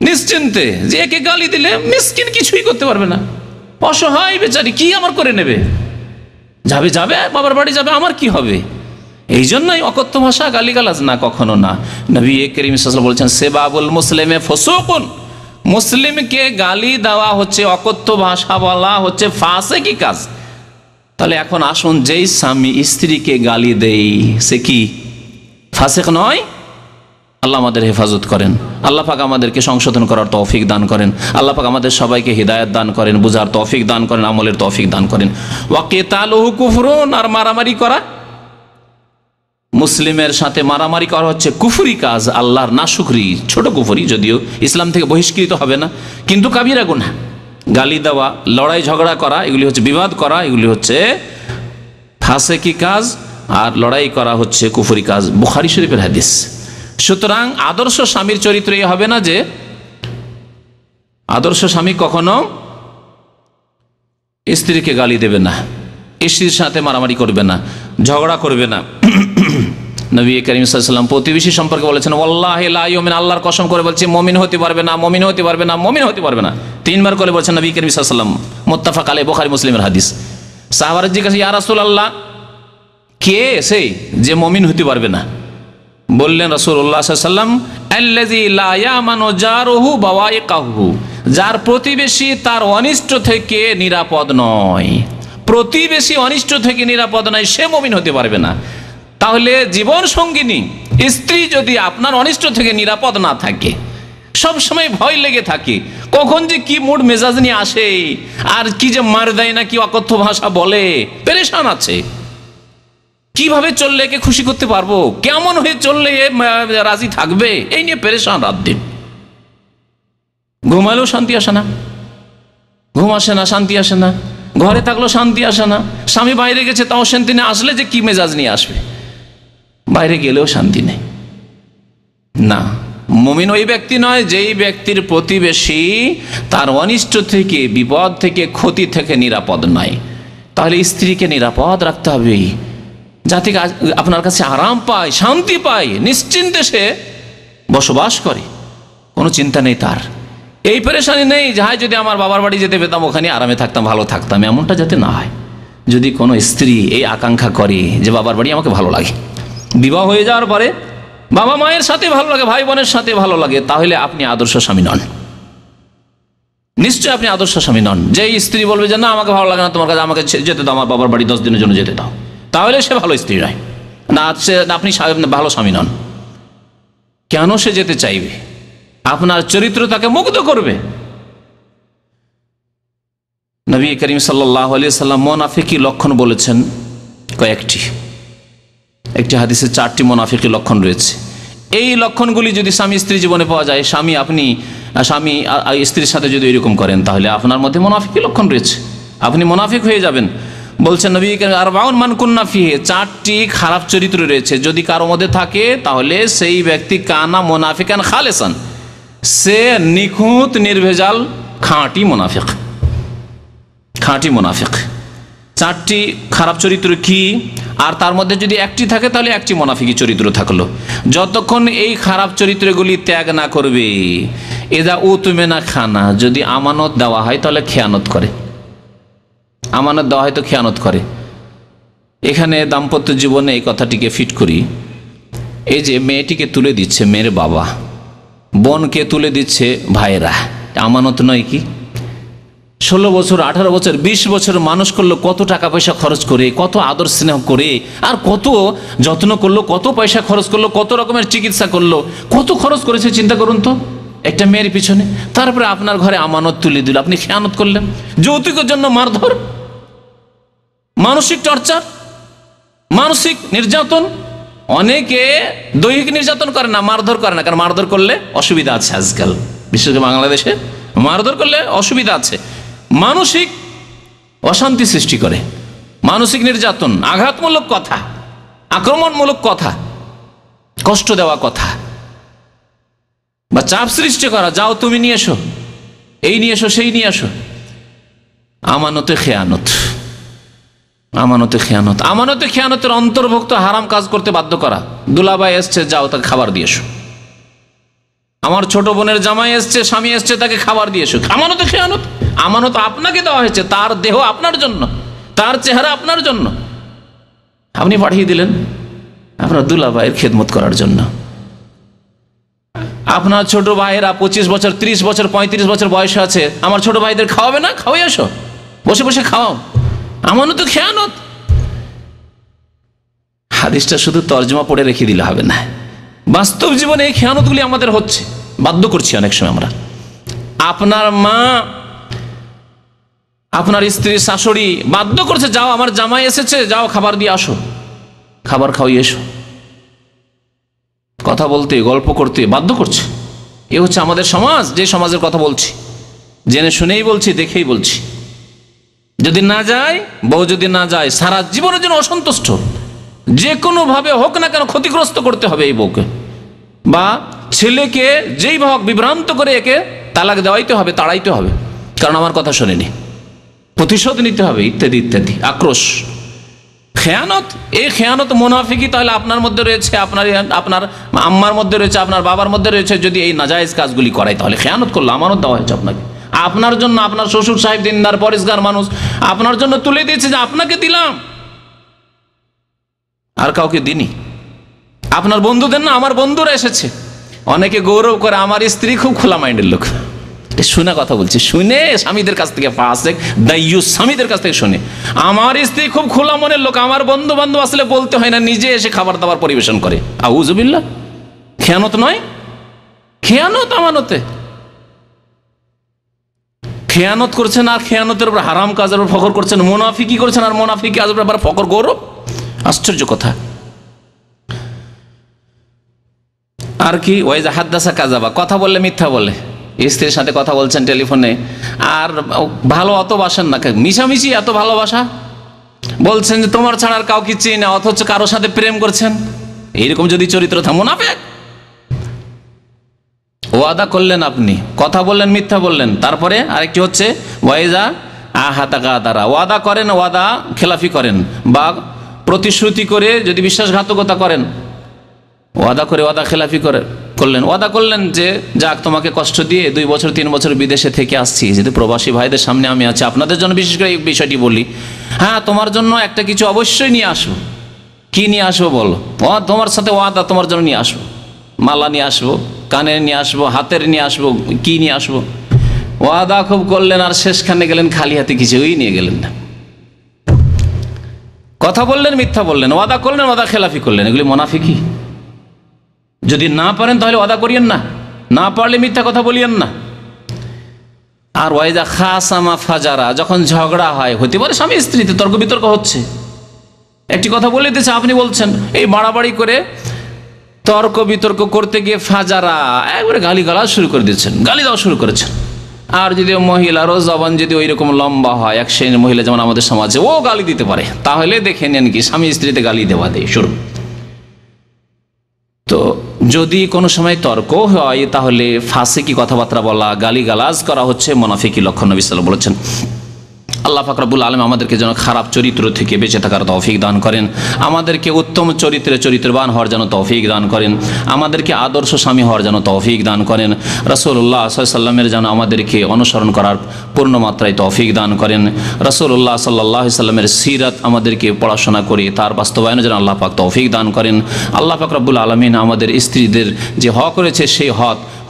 নিশ্চিন্তে, যে একে গালি দিলে মিসকিন কিছুই করতে পারবে না, অসহায় বেচারি, কি আমার করে নেবে, যাবে বাবার বাড়ি যাবে, আমার কি হবে? এই জন্যই অকথ্য ভাষা, গালিগালাজ না, কখনো না। নবী করিম সাল্লাল্লাহু আলাইহি ওয়াসাল্লাম বলছেন, সেবাবুল মুসলিমে ফুসুকুন, মুসলিমকে গালি দেওয়া হচ্ছে, অকথ্য ভাষা বলা হচ্ছে ফাসেকি কাজ। তাহলে এখন আসুন, যেই স্বামী স্ত্রীকে গালি দেই, সে কি ফাসেক নয়? আল্লাহ আমাদের হেফাজত করেন, আল্লাহ পাক আমাদেরকে সংশোধন করার তৌফিক দান করেন, আল্লাহ পাক আমাদের সবাইকে হিদায়াত দান করেন, বুঝার তৌফিক দান করেন, আমলের তৌফিক দান করেন। ওয়া কিতালুহু কুফরুন, আর মারামারি করা, মুসলিমের সাথে মারামারি করা হচ্ছে কুফরি কাজ, আল্লাহর নাশুকরি, ছোট কুফরি, যদিও ইসলাম থেকে বহিষ্কৃত হবে না, কিন্তু কাবিরা গুনাহ। গালি দেওয়া, লড়াই ঝগড়া করা, এগুলি হচ্ছে বিবাদ করা, এগুলি হচ্ছে ফাসেকি কাজ, আর লড়াই করা হচ্ছে কুফরি কাজ। বুখারী শরীফের হাদিস। সুতরাং আদর্শ স্বামীর চরিত্র এই হবে না যে আদর্শ স্বামী কখনো স্ত্রীকে গালি দেবে না, স্ত্রীর সাথে মারামারি করবে না, ঝগড়া করবে না। নবী করিম সাল্লাল্লাহু আলাইহি ওয়াসাল্লাম প্রতিবেশী সম্পর্কে বলেছেন, ওয়াল্লাহি লা ইউমিন, আল্লাহর কসম করে বলছি, মুমিন হতে পারবে না, মুমিন হতে পারবে না, মুমিন হতে পারবে না। তিনবার করে বলেছেন নবী করিম সাল্লাল্লাহু আলাইহি ওয়াসাল্লাম, মুত্তাফাক আলাইহি, বুখারী মুসলিমের হাদিস। সাহাবারা জিজ্ঞাসা, ইয়া রাসূলুল্লাহ, কে সেই যে মুমিন হতে পারবে না? বললেন রাসূলুল্লাহ সাল্লাল্লাহু আলাইহি ওয়াসাল্লাম, আল্লাযী লা ইয়ামানু জারুহু বাওয়াইকাহু, যার প্রতিবেশী তার অনিষ্ট থেকে নিরাপদ নয়। প্রতিবেশী অনিষ্ট থেকে নিরাপদ নয়, সে মুমিন হতে পারবে না। তাহলে জীবন সঙ্গিনী স্ত্রী যদি আপনার অনিষ্ট থেকে নিরাপদ না থাকে, সব সময় ভয় লেগে থাকে, কখন যে কি মুড মেজাজ নিয়ে আসে, আর কি যে মার দেয় না, কি অকথ্য ভাষা বলে, পেরেশান আছে। কিভাবে চললে একে খুশি করতে পারবো, কেমন হয়ে চললে রাজি থাকবে, এই নিয়ে পেরেশান রাত দিন। ঘুমালেও শান্তি আসে না, ঘুম আসে না, শান্তি আসে না, ঘরে থাকলেও শান্তি আসে না। স্বামী বাইরে গেছে তাও শান্তি নেই, আসলে যে কি মেজাজ নিয়ে আসবে, বাইরে গেলেও শান্তি নেই। না, মুমিন ওই ব্যক্তি নয় যেই ব্যক্তির প্রতিবেশী তার অনিষ্ট থেকে, বিপদ থেকে, ক্ষতি থেকে নিরাপদ নয়। তাহলে স্ত্রীকে নিরাপদ রাখতে হবে, যাতে আপনার কাছে আরাম পায়, শান্তি পায়, নিশ্চিন্তে সে বসবাস করে, কোনো চিন্তা নেই তার, এই পেরেশানি নেই যাই যদি আমার বাবার বাড়ি যেতে পেতাম, ওখানে আরামে থাকতাম, ভালো থাকতাম, এমনটা যাতে না হয়। যদি কোনো স্ত্রী এই আকাঙ্ক্ষা করে যে বাবার বাড়ি আমাকে ভালো লাগে, বিবাহ হয়ে যাওয়ার পরে বাবা মায়ের সাথে ভালো লাগে, ভাই বোনের সাথে ভালো লাগে, তাহলে আপনি আদর্শ স্বামী নন, নিশ্চয়ই আপনি আদর্শ স্বামী নন। যে স্ত্রী বলবে যে না আমাকে ভালো লাগে না তোমার কাছে, আমাকে যেতে দাও আমার বাবার বাড়ি 10 দিনের জন্য যেতে দাও, তাহলে সে ভালো স্ত্রী নয়, না আপনি ভালো স্বামী নন। কেন সে যেতে চাইবে? আপনার চরিত্র তাকে মুগ্ধ করবে। নবী করিম সাল্লাল্লাহু আলাইহি সাল্লাম মুনাফিকি লক্ষণ বলেছেন কয়েকটি, একটি হাদিসে 4টি মুনাফিকি লক্ষণ রয়েছে। এই লক্ষণগুলি যদি স্বামী স্ত্রী জীবনে পাওয়া যায়, স্বামী স্ত্রীর সাথে যদি এরকম করেন, তাহলে আপনার মধ্যে মুনাফিকি লক্ষণ রয়েছে, আপনি মুনাফিক হয়ে যাবেন। বলছেন নবী করিম আরবাউন মান কুন্না ফিহি, 4টি খারাপ চরিত্র রয়েছে, যদি কারো মধ্যে থাকে তাহলে সেই ব্যক্তি কানা মুনাফিকান খালেসান, সে নিখুঁত নির্ভেজাল খাঁটি মুনাফিক, খাঁটি মুনাফিক। 4টি খারাপ চরিত্র কি? আর তার মধ্যে যদি একটি থাকে তাহলে একটি মুনাফিকি চরিত্র থাকলো। যতক্ষণ এই খারাপ চরিত্রগুলি ত্যাগ না করবে, এদা উতমেনা খানা, যদি আমানত দেওয়া হয় তাহলে খেয়ানত করে, আমানত দেওয়া হয় তো খেয়ানত করে। এখানে দাম্পত্য জীবনে এই কথাটিকে ফিট করি। এই যে মেয়েটিকে তুলে দিচ্ছে মেয়ের বাবা, বোনকে তুলে দিচ্ছে ভাইয়েরা, আমানত নয় কি? 16 বছর, 18 বছর, 20 বছর মানুষ করলো, কত টাকা পয়সা খরচ করে, কত আদর স্নেহ করে, আর কত যত্ন করলো, কত পয়সা খরচ করলো, কত রকমের চিকিৎসা করলো, কত খরচ করেছে চিন্তা করুন তো একটা মেয়ের পিছনে। তারপরে আপনার ঘরে আমানত তুলে দিল, আপনি খেয়ানত করলেন। যৌতুকের জন্য মারধর, মানসিক টর্চার, মানসিক নির্যাতন। অনেকে দৈহিক নির্যাতন করে না, মারধর করে না, কারণ মারধর করলে অসুবিধা আছে আজকাল, বিশেষ করে বাংলাদেশে মারধর করলে অসুবিধা আছে। মানসিক অশান্তি সৃষ্টি করে, মানসিক নির্যাতন, আঘাতমূলক কথা, আক্রমণমূলক কথা, কষ্ট দেওয়া কথা, বা চাপ সৃষ্টি করা, যাও তুমি নিয়ে এসো, এই নিয়ে এসো, সেই নিয়ে এসো। আমানতে খেয়ানত, আমানতে খেয়ানত, আমানতে খেয়ানতের অন্তর্ভুক্ত হারাম কাজ করতে বাধ্য করা। দুলাভাই এসছে, যাও তাকে খাবার দিয়ে এসো। আমার ছোট বোনের জামাই এসছে, স্বামী এসছে, তাকে খাবার দিয়ে এসো। আমানতে খেয়ানত। আমানত আপনাকে দেওয়া হয়েছে, তার দেহ আপনার জন্য, তার চেহারা আপনার জন্য, আপনি পাঠিয়ে দিলেন আপনার দুলাভাইয়ের খেদমত করার জন্য। আপনার ছোট ভাইয়েরা 25 বছর, 30 বছর, 35 বছর বয়স আছে, আমার ছোট ভাইদের খাওয়াবে না, খাওয়াই আসো, বসে বসে খাওয়াও। আমানত খেয়ানত। হাদিসটা শুধু তর্জমা পড়ে রেখে দিলে হবে না, বাস্তব জীবনে এই খেয়ানতগুলি আমাদের হচ্ছে, বাধ্য করছি অনেক সময় আমরা। আপনার মা, আপনার স্ত্রী, শাশুড়ি বাধ্য করছে, যাও আমার জামাই এসেছে, যাও খাবার দিয়ে আসো, খাবার খাওয়াই এসো। কথা বলতে, গল্প করতে বাধ্য করছে। এ হচ্ছে আমাদের সমাজ, যে সমাজের কথা বলছি, জেনে শুনেই বলছি, দেখেই বলছি। যদি না যায়, বউ যদি না যায়, সারা জীবনের জন্য অসন্তুষ্ট, যে কোনো ভাবে হোক না কেন ক্ষতিগ্রস্ত করতে হবে এই বউকে, বা ছেলেকে যেই ভাবে বিভ্রান্ত করে একে তালাক দেওয়াইতে হবে, তাড়াইতে হবে, কারণ আমার কথা শোনেনি, প্রতিশোধ নিতে হবে, ইত্যাদি ইত্যাদি। আক্রোশ, খেয়ানত। এই খেয়ানত মুনাফিকি তাহলে আপনার মধ্যে রয়েছে, আপনার আম্মার মধ্যে রয়েছে, আপনার বাবার মধ্যে রয়েছে। যদি এই নাজায়েজ কাজগুলি করায় তাহলে খেয়ানত করলো। আমানত দেওয়া হয়েছে আপনাকে, আপনার জন্য, আপনার শ্বশুর সাহেব দিনদার পরিষ্কার মানুষ, আপনার জন্য তুলে দিয়েছে যে আপনাকে দিলাম, আর কাউকে দিনি। আপনার বন্ধুদের না, আমার বন্ধুরা এসেছে, অনেকে গৌরব করে আমার স্ত্রী খুব খোলা মাইন্ডের লোক। শুনে কথা বলছি, শুনে স্বামীদের কাছ থেকে, ফাসেক দাইয়ুস স্বামীদের কাছ থেকে শুনে, আমার স্ত্রী খুব খোলা মনের লোক, আমার বন্ধু বান্ধব আসলে বলতে হয় না, নিজে এসে খাবার দাবার পরিবেশন করে। আউযুবিল্লাহ, খেয়ানত নয়? খেয়ানত আমানতে, খেয়ানত করছেন আর খেয়ানতের উপর হারাম কাজের উপর ফখর করছেন, মুনাফিকি করছেন আর মুনাফিকি কাজের উপর ফখর, গৌরব, আশ্চর্য কথা। আর কি, ওয়াইজা হাদ্দাসা কাযাবা, কথা বললে মিথ্যা বলে। স্ত্রীর সাথে কথা বলছেন টেলিফোনে, আর ভালো অত বাসেন না, মিশামিশি এত ভালোবাসা, বলছেন যে তোমার ছাড়া আর কাউকে চিনি না, অথচ কারোর সাথে প্রেম করছেন। এইরকম যদি চরিত্র থাকে মুনাফিক। ওয়াদা করলেন আপনি, কথা বললেন, মিথ্যা বললেন। তারপরে আরেকটি হচ্ছে ওয়াইজা আহাতা গাদারা, ওয়াদা করেন, ওয়াদা খেলাফি করেন, বা প্রতিশ্রুতি করে যদি বিশ্বাসঘাতকতা করেন, ওয়াদা করে ওয়াদা খেলাফি করলেন। ওয়াদা করলেন যে যাক তোমাকে কষ্ট দিয়ে 2 বছর 3 বছর বিদেশে থেকে আসছি, যেহেতু প্রবাসী ভাইদের সামনে আমি আছি, আপনাদের জন্য বিশেষ করে এই বিষয়টি বলি, হ্যাঁ তোমার জন্য একটা কিছু অবশ্যই নিয়ে আসবো। কি নিয়ে আসবো বলো? তোমার সাথে ওয়াদা, তোমার জন্য নিয়ে আসবো, মালা নিয়ে আসবো, কানের নিয়ে আসবো, হাতের নিয়ে আসবো, কি নিয়ে আসবো। ওয়াদা খুব করলেন আর শেষখানে গেলেন খালি হাতে, কিছুই নিয়ে গেলেন না। কথা বললেন, মিথ্যা বললেন, ওয়াদা করলেন, ওয়াদা খেলাফি করলেন, এগুলি মুনাফিকি। যদি না পারেন তাহলে ওয়াদা করিয়েন না, না পারলে মিথ্যা কথা বলিয়েন না। আর ওয়াইজা খাসামা ফাজারা, যখন ঝগড়া হয়, হতে পারে স্বামী স্ত্রীতে তর্ক বিতর্ক হচ্ছে, একটি কথা বলে দিয়েছে, আপনি বলছেন, এই বাড়াবাড়ি করে তর্ক বিতর্ক করতে গিয়ে ফাজারা, একবারে গালি গালাজ শুরু করে দিচ্ছেন, গালি দেওয়া শুরু করেছেন। আর যদি মহিলারও জবান যদি ওই রকম লম্বা হয়, এক শ্রেণীর মহিলা যেমন আমাদের সমাজে, ও গালি দিতে পারে, তাহলে দেখে নেন কি স্বামী স্ত্রীতে গালি দেওয়া দেয় শুরু। তো যদি কোনো সময় তর্ক হয়, তাহলে ফাসিকি কথাবার্তা বলা, গালিগালাজ করা হচ্ছে মুনাফিকি লক্ষণ। নবী সাল্লাল্লাহু আলাইহি ওয়াসাল্লাম বলেছেন। আল্লাহ পাক রব্বুল আলামিন আমাদেরকে যেন খারাপ চরিত্র থেকে বেঁচে থাকার তৌফিক দান করেন, আমাদেরকে উত্তম চরিত্রবান হওয়ার যেন তৌফিক দান করেন, আমাদেরকে আদর্শ স্বামী হওয়ার যেন তৌফিক দান করেন, রাসূলুল্লাহ সাল্লাল্লাহু আলাইহি ওয়াসাল্লামের যেন আমাদেরকে অনুসরণ করার পূর্ণ মাত্রায় তৌফিক দান করেন, রাসূলুল্লাহ সাল্লাল্লাহু আলাইহি ওয়াসাল্লামের সিরাত আমাদেরকে পড়াশোনা করে তার বাস্তবায়নে যেন আল্লাহ পাক তৌফিক দান করেন। আল্লাহ পাক রব্বুল আলামিন আমাদের স্ত্রীদের যে হক রয়েছে, সেই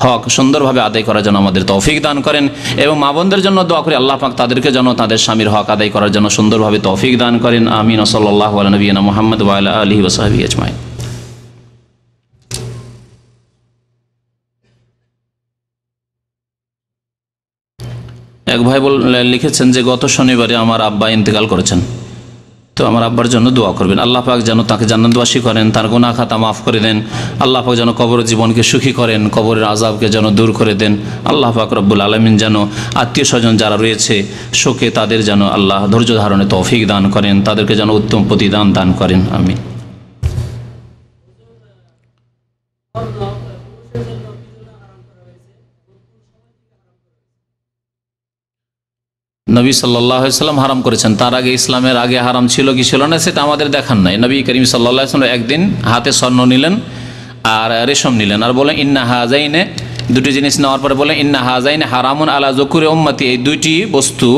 হক সুন্দরভাবে আদায় করার জন্য আমাদের তৌফিক দান করেন, এবং মা বোনদের জন্য দোয়া করি আল্লাহ পাক তাদেরকে যেন তাদের স্বামীর হক আদায় করার জন্য সুন্দরভাবে তৌফিক দান করেন। আমিন। সাল্লাল্লাহু আলা নবিয়িনা মুহাম্মদ ওয়া আলা আলিহি ওয়া সাহবিহি আজমাইন। এক ভাই লিখেছেন যে গত শনিবারে আমার আব্বা ইন্তেকাল করেছেন, তো আমার আব্বার জন্য দোয়া করবেন। আল্লাহ পাক যেন তাকে জান্নাতবাসী করেন, তার গুনাহ খাতা মাফ করে দেন। আল্লাহ পাক যেন কবর জীবনকে সুখী করেন, কবরের আযাবকে যেন দূর করে দেন। আল্লাহ পাক রব্বুল আলামিন যেন আত্মীয় স্বজন যারা রয়েছে শোকে, তাদের যেন আল্লাহ ধৈর্য ধারণে তৌফিক দান করেন, তাদেরকে যেন উত্তম প্রতিদান দান করেন। আমিন। নবী সাল্লাল্লাহু আলাইহি ওয়াসাল্লাম হারাম করেছেন, তার আগে ইসলামের আগে হারাম ছিল কি ছিল না সেটা আমাদের দেখার নাই। নবী করিম সাল্লাল্লাহু আলাইহি ওয়াসাল্লাম একদিন হাতে স্বর্ণ নিলেন আর রেশম নিলেন, আর বলেন ইন্না হাজাইনে, দুটি জিনিস নেওয়ার পরে বলেন ইন্না হাজাইনে হারামুন আলা যুকুরি উম্মতি, এই দুইটি বস্তু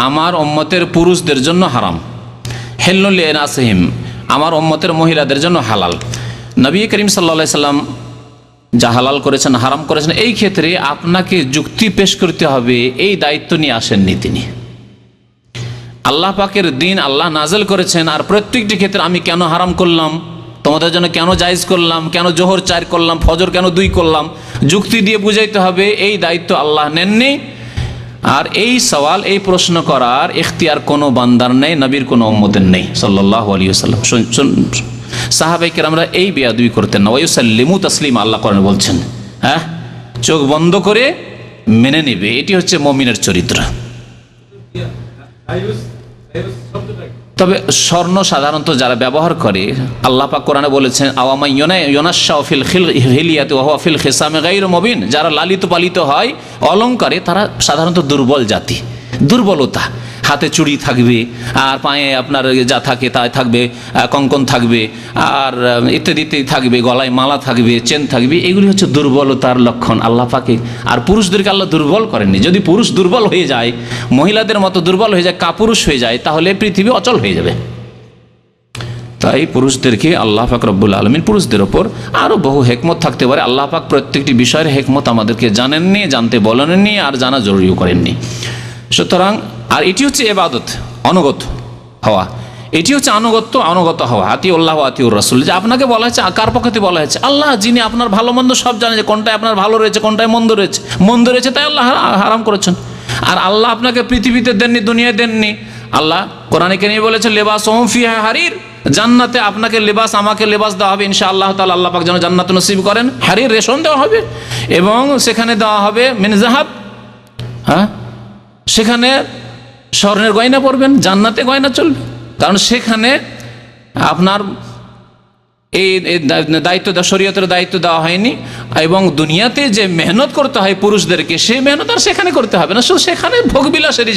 আমার উম্মতের পুরুষদের জন্য হারাম, হিল্লুল লিনাসিহিম, আমার উম্মতের মহিলাদের জন্য হালাল। নবী করিম সাল্লাল্লাহু আলাইহি ওয়াসাল্লাম যা হালাল করেছেন, হারাম করেছেন, এই ক্ষেত্রে আপনাকে যুক্তি পেশ করতে হবে, এই দায়িত্ব নিয়ে আসেননি তিনি। আল্লাহ পাকের দিন আল্লাহ নাজেল করেছেন, আর প্রত্যেকটি ক্ষেত্রে আমি কেন হারাম করলাম, তোমাদের জন্য কেন জায়েজ করলাম, কেন জোহর 4 করলাম, ফজর কেন 2 করলাম, যুক্তি দিয়ে বুঝাইতে হবে, এই দায়িত্ব আল্লাহ নেননি। আর এই সওয়াল, এই প্রশ্ন করার ইখতিয়ার কোনো বান্দার নেই, নবীর কোনো উম্মতের নেই সাল্লাল্লাহু আলাইহি ওয়াসাল্লাম। সাহাবায়ে কেরামরা এই বেয়াদবি করতেন না। ওয়ায়ুসাল্লিমু তাসলিমা, আল্লাহ কোরআনে বলছেন, হ্যাঁ, চোখ বন্ধ করে মেনে নেবে, এটি হচ্ছে মুমিনের চরিত্র। তবে স্বর্ণ সাধারণত যারা ব্যবহার করে, আল্লাহ পাক কোরআনে বলেছেন আওয়ামা ইউনাশশাউ ফিল হিলিয়াতি ওয়া হুয়া ফিল খিসামি গায়রু মুবিন, যারা লালিত পালিত হয় অলংকারে, তারা সাধারণত দুর্বল জাতি, দুর্বলতা। হাতে চুড়ি থাকবে, আর পায়ে আপনার যা থাকে তাই থাকবে, কঙ্কন থাকবে, আর ইত্যাদি ইত্যাদি থাকবে, গলায় মালা থাকবে, চেন থাকবে, এগুলি হচ্ছে দুর্বলতার লক্ষণ আল্লাহ পাকে। আর পুরুষদেরকে আল্লাহ দুর্বল করেননি। যদি পুরুষ দুর্বল হয়ে যায়, মহিলাদের মতো দুর্বল হয়ে যায়, কাপুরুষ হয়ে যায়, তাহলে পৃথিবী অচল হয়ে যাবে। তাই পুরুষদেরকে আল্লাহ পাক রব্বুল আলামিন পুরুষদের ওপর আরও বহু হেকমত থাকতে পারে। আল্লাহ পাক প্রত্যেকটি বিষয়ের হেকমত আমাদেরকে জানেননি, জানতে বলেননি, আর জানা জরুরিও করেননি। সুতরাং আর এটি হচ্ছে ইবাদত, অনুগত হওয়া। এটি হচ্ছে আনুগত্য হওয়া, আতিউল্লাহ আতিউর রাসূল। যে আপনাকে বলা হয়েছে, কার পক্ষে বলা হয়েছে? আল্লাহ, যিনি আপনার ভালো মন্দ সব জানে, যে কোনটায় আপনার ভালো রয়েছে কোনটায় মন্দ রয়েছে তাই আল্লাহ হারাম করেছেন। আর আল্লাহ আপনাকে পৃথিবীতে দেননি, দুনিয়ায় দেননি। আল্লাহ কোরআনে কারীমে বলেছেন লিবাসুহুম ফিহা হারির, জান্নাতে আপনাকে লেবাস, আমাকে লেবাস দেওয়া হবে ইনশাআল্লাহ তাআলা। আল্লাহ পাক যেন জান্নাত নসিব করেন। হারির রেশম দেওয়া হবে এবং সেখানে দেওয়া হবে মিন যাহাব, হ্যাঁ, সেখানে স্বর্ণের গয়না পরবেন, জান্নাতে গয়না চলবে। কারণ সেখানে আপনার এই দায়িত্ব, শরীয়তের দায়িত্ব দেওয়া হয়নি। এবং দুনিয়াতে যে মেহনত করতে হয় পুরুষদেরকে, সেই মেহনত আর সেখানে করতে হবে না। সেখানে ভোগবিলাসের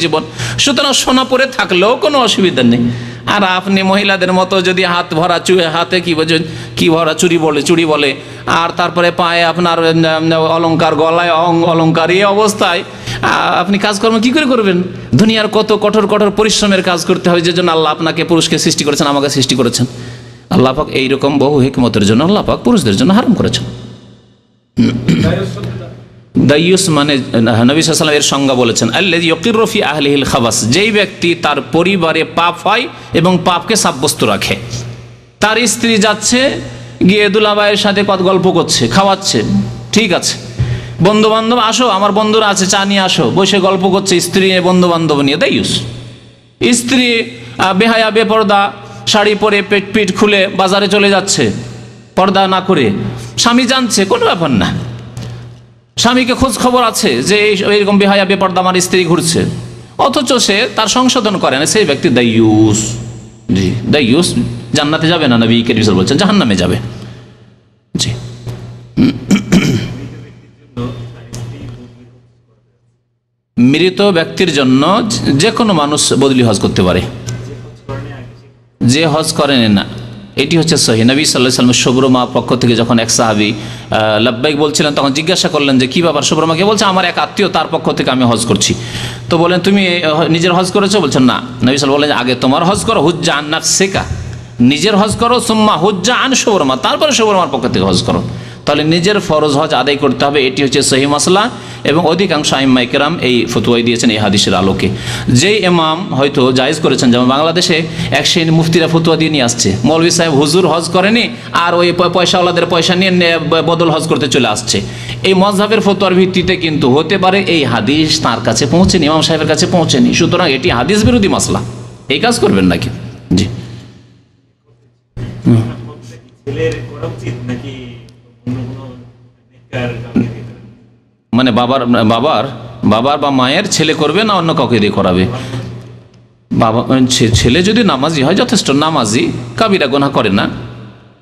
জীবন। সুতরাং সোনা পরে থাকলেও কোনো অসুবিধা নেই। আর আপনি মহিলাদের মতো যদি হাতে কি ভরা চুড়ি বলে, আর তারপরে পায়ে আপনার অলংকার, গলায় অলংকার, এই অবস্থায় আপনি কাজকর্ম কি করে করবেন? দুনিয়ার কত কঠোর পরিশ্রমের কাজ করতে হবে, যে জন্য আল্লাহ আপনাকে পুরুষকে সৃষ্টি করেছেন, আমাকে সৃষ্টি করেছেন। আল্লাহ পাক এইরকম বহু হিকমতের জন্য আল্লাহ পাক পুরুষদের জন্য হারাম করেছেন। দাইয়ুস মানে নবী সাল্লাল্লাহু আলাইহি ওয়াসাল্লাম এর সংজ্ঞা বলেছেন, আল্লাযী ইয়াকিরু ফি আহলিহিল খাবাস, যেই ব্যক্তি তার পরিবারে পাপ হয় এবং পাপকে সাব্যস্ত রাখে। তার স্ত্রী যাচ্ছে গিয়ে দুলাভাইয়ের সাথে কত গল্প করছে, খাওয়াচ্ছে, ঠিক আছে। বন্ধু বান্ধব, আসো আমার বন্ধুরা আছে, চা নিয়ে আসো, বসে গল্প করছে স্ত্রী বন্ধু বান্ধব নিয়ে। দাইয়ুস। স্ত্রী বেহায়া বেপরদা, শাড়ি পরে পিঠ খুলে বাজারে চলে যাচ্ছে পর্দা না করে, স্বামী জানছে, কোনো ব্যাপার না। স্বামীকে খোঁজ খবর আছে যে এইরকম বেহায়া বেপরদা আমার স্ত্রী ঘুরছে, অথচ সে তার সংশোধন করে না, সেই ব্যক্তি দাইয়ুস। জি, দাইয়ুস জান্নাতে যাবে না, নবী কারীম সাল্লাল্লাহু আলাইহি ওয়াসাল্লাম বলছেন জাহান্নামে যাবে। জি। মৃত ব্যক্তির জন্য যে কোনো মানুষ বদলি হজ করতে পারে, যে হজ করেন না। এটি হচ্ছে সহিহ। নবী সাল্লাল্লাহু আলাইহি ওয়াসাল্লাম শুভ্রমা পক্ষ থেকে যখন এক সাহাবী লাব্বাইক বলছিলেন, তখন জিজ্ঞাসা করলেন যে কি ব্যাপার শুভ্রমাকে? বলছে আমার এক আত্মীয়, তার পক্ষ থেকে আমি হজ করছি। তো বলেন তুমি নিজের হজ করেছো? বলছেন না। নবী সাল্লাল্লাহু আলাইহি ওয়াসাল্লাম বললেন আগে তোমার হজ করো, হুজ্জা আন নাফসিকা, নিজের হজ করো, সুম্মা হুজ্জা আন শুভ্রমা, তারপরে শুভ্রমার পক্ষ থেকে হজ করো। তাহলে নিজের ফরজ হজ আদায় করতে হবে, এটি হচ্ছে সহিহ মাসলা। এবং অধিকাংশ আইম্মায়ে কেরাম এই ফতোয়াই দিয়েছেন এই হাদিসের আলোকে। যেই ইমাম হয়তো জায়েজ করেছেন, যেমন বাংলাদেশে এক শ্রেণীর মুফতিরা ফতোয়া দিয়ে নিয়ে আসছে, মৌলভী সাহেব হুজুর হজ করেনি আর ওই পয়সাওয়ালাদের পয়সা নিয়ে বদল হজ করতে চলে আসছে। এই মযহাবের ফতোয়ার ভিত্তিতে কিন্তু হতে পারে এই হাদিস তার কাছে পৌঁছেনি, ইমাম সাহেবের কাছে পৌঁছেনি, সুতরাং এটি হাদিস বিরোধী মাসলা, এই কাজ করবেন নাকি? জি। মানে বাবার বা মায়ের ছেলে করবে না অন্য কাউকে দিয়ে করাবে? বাবা ছেলে যদি নামাজি হয় যথেষ্ট, নামাজি, কাবিরা গুনাহ করে না,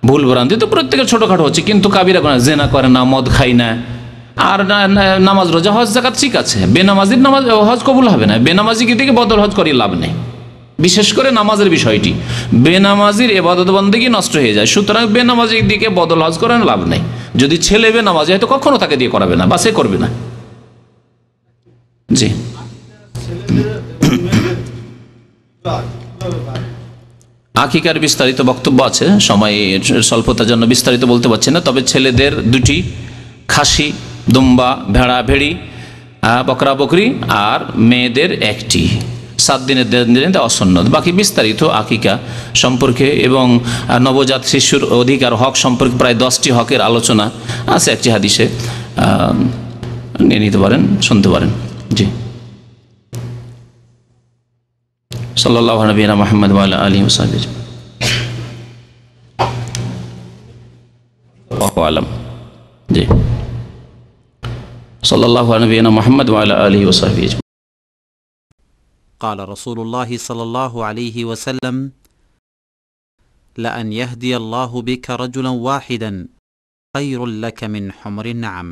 ভুল ভ্রান্তি তো প্রত্যেকের ছোটখাটো হচ্ছে, কিন্তু কাবিরা গুনাহ, জেনা করে না, মদ খায় না, আর নামাজ রোজা হজ যাকাত ঠিক আছে। বেনামাজির নামাজ হজ কবুল হবে না। বেনামাজিকে থেকে বদল হজ করে লাভ নেই, বিশেষ করে নামাজের বিষয়টি, বেনামাজির ইবাদত বন্দেগী নষ্ট হয়ে যায়। সুতরাং বেনামাজির দিকে বদল হজ করেন লাভ নেই। যদি ছেলে বেনামাজি হয় তো কখনো তাকে দিয়ে করাবে না, বা সে করবে না। জি। আকিকার বিস্তারিত বক্তব্য আছে, সময় স্বল্পতার জন্য বিস্তারিত বলতে পারছি না। তবে ছেলেদের দুটি, খাসি, দুম্বা, ভেড়া ভেড়ি, বকরা বকরি, আর মেয়েদের একটি, 7 দিনের দিনে অসন্নত। বাকি বিস্তারিত আকিকা সম্পর্কে এবং নবজাত শিশুর অধিকার হক সম্পর্কে প্রায় 10টি হকের আলোচনা আছে একটি হাদিসে, নিয়ে নিতে পারেন, শুনতে পারেন। জি। সাল্লাল্লাহু আলা নবিয়িনা মুহাম্মদ ওয়া আলা আলিহি ওয়া সাহবিহি ওয়া আলাম। জি। সাল্লাল্লাহু আলা নবিয়িনা মুহাম্মদ ওয়া আলা আলিহি ওয়া সাহবিহি। قال رسول الله صلى الله عليه وسلم: لأن يهدي الله بك رجلا واحدا خير لك من حمر النعم.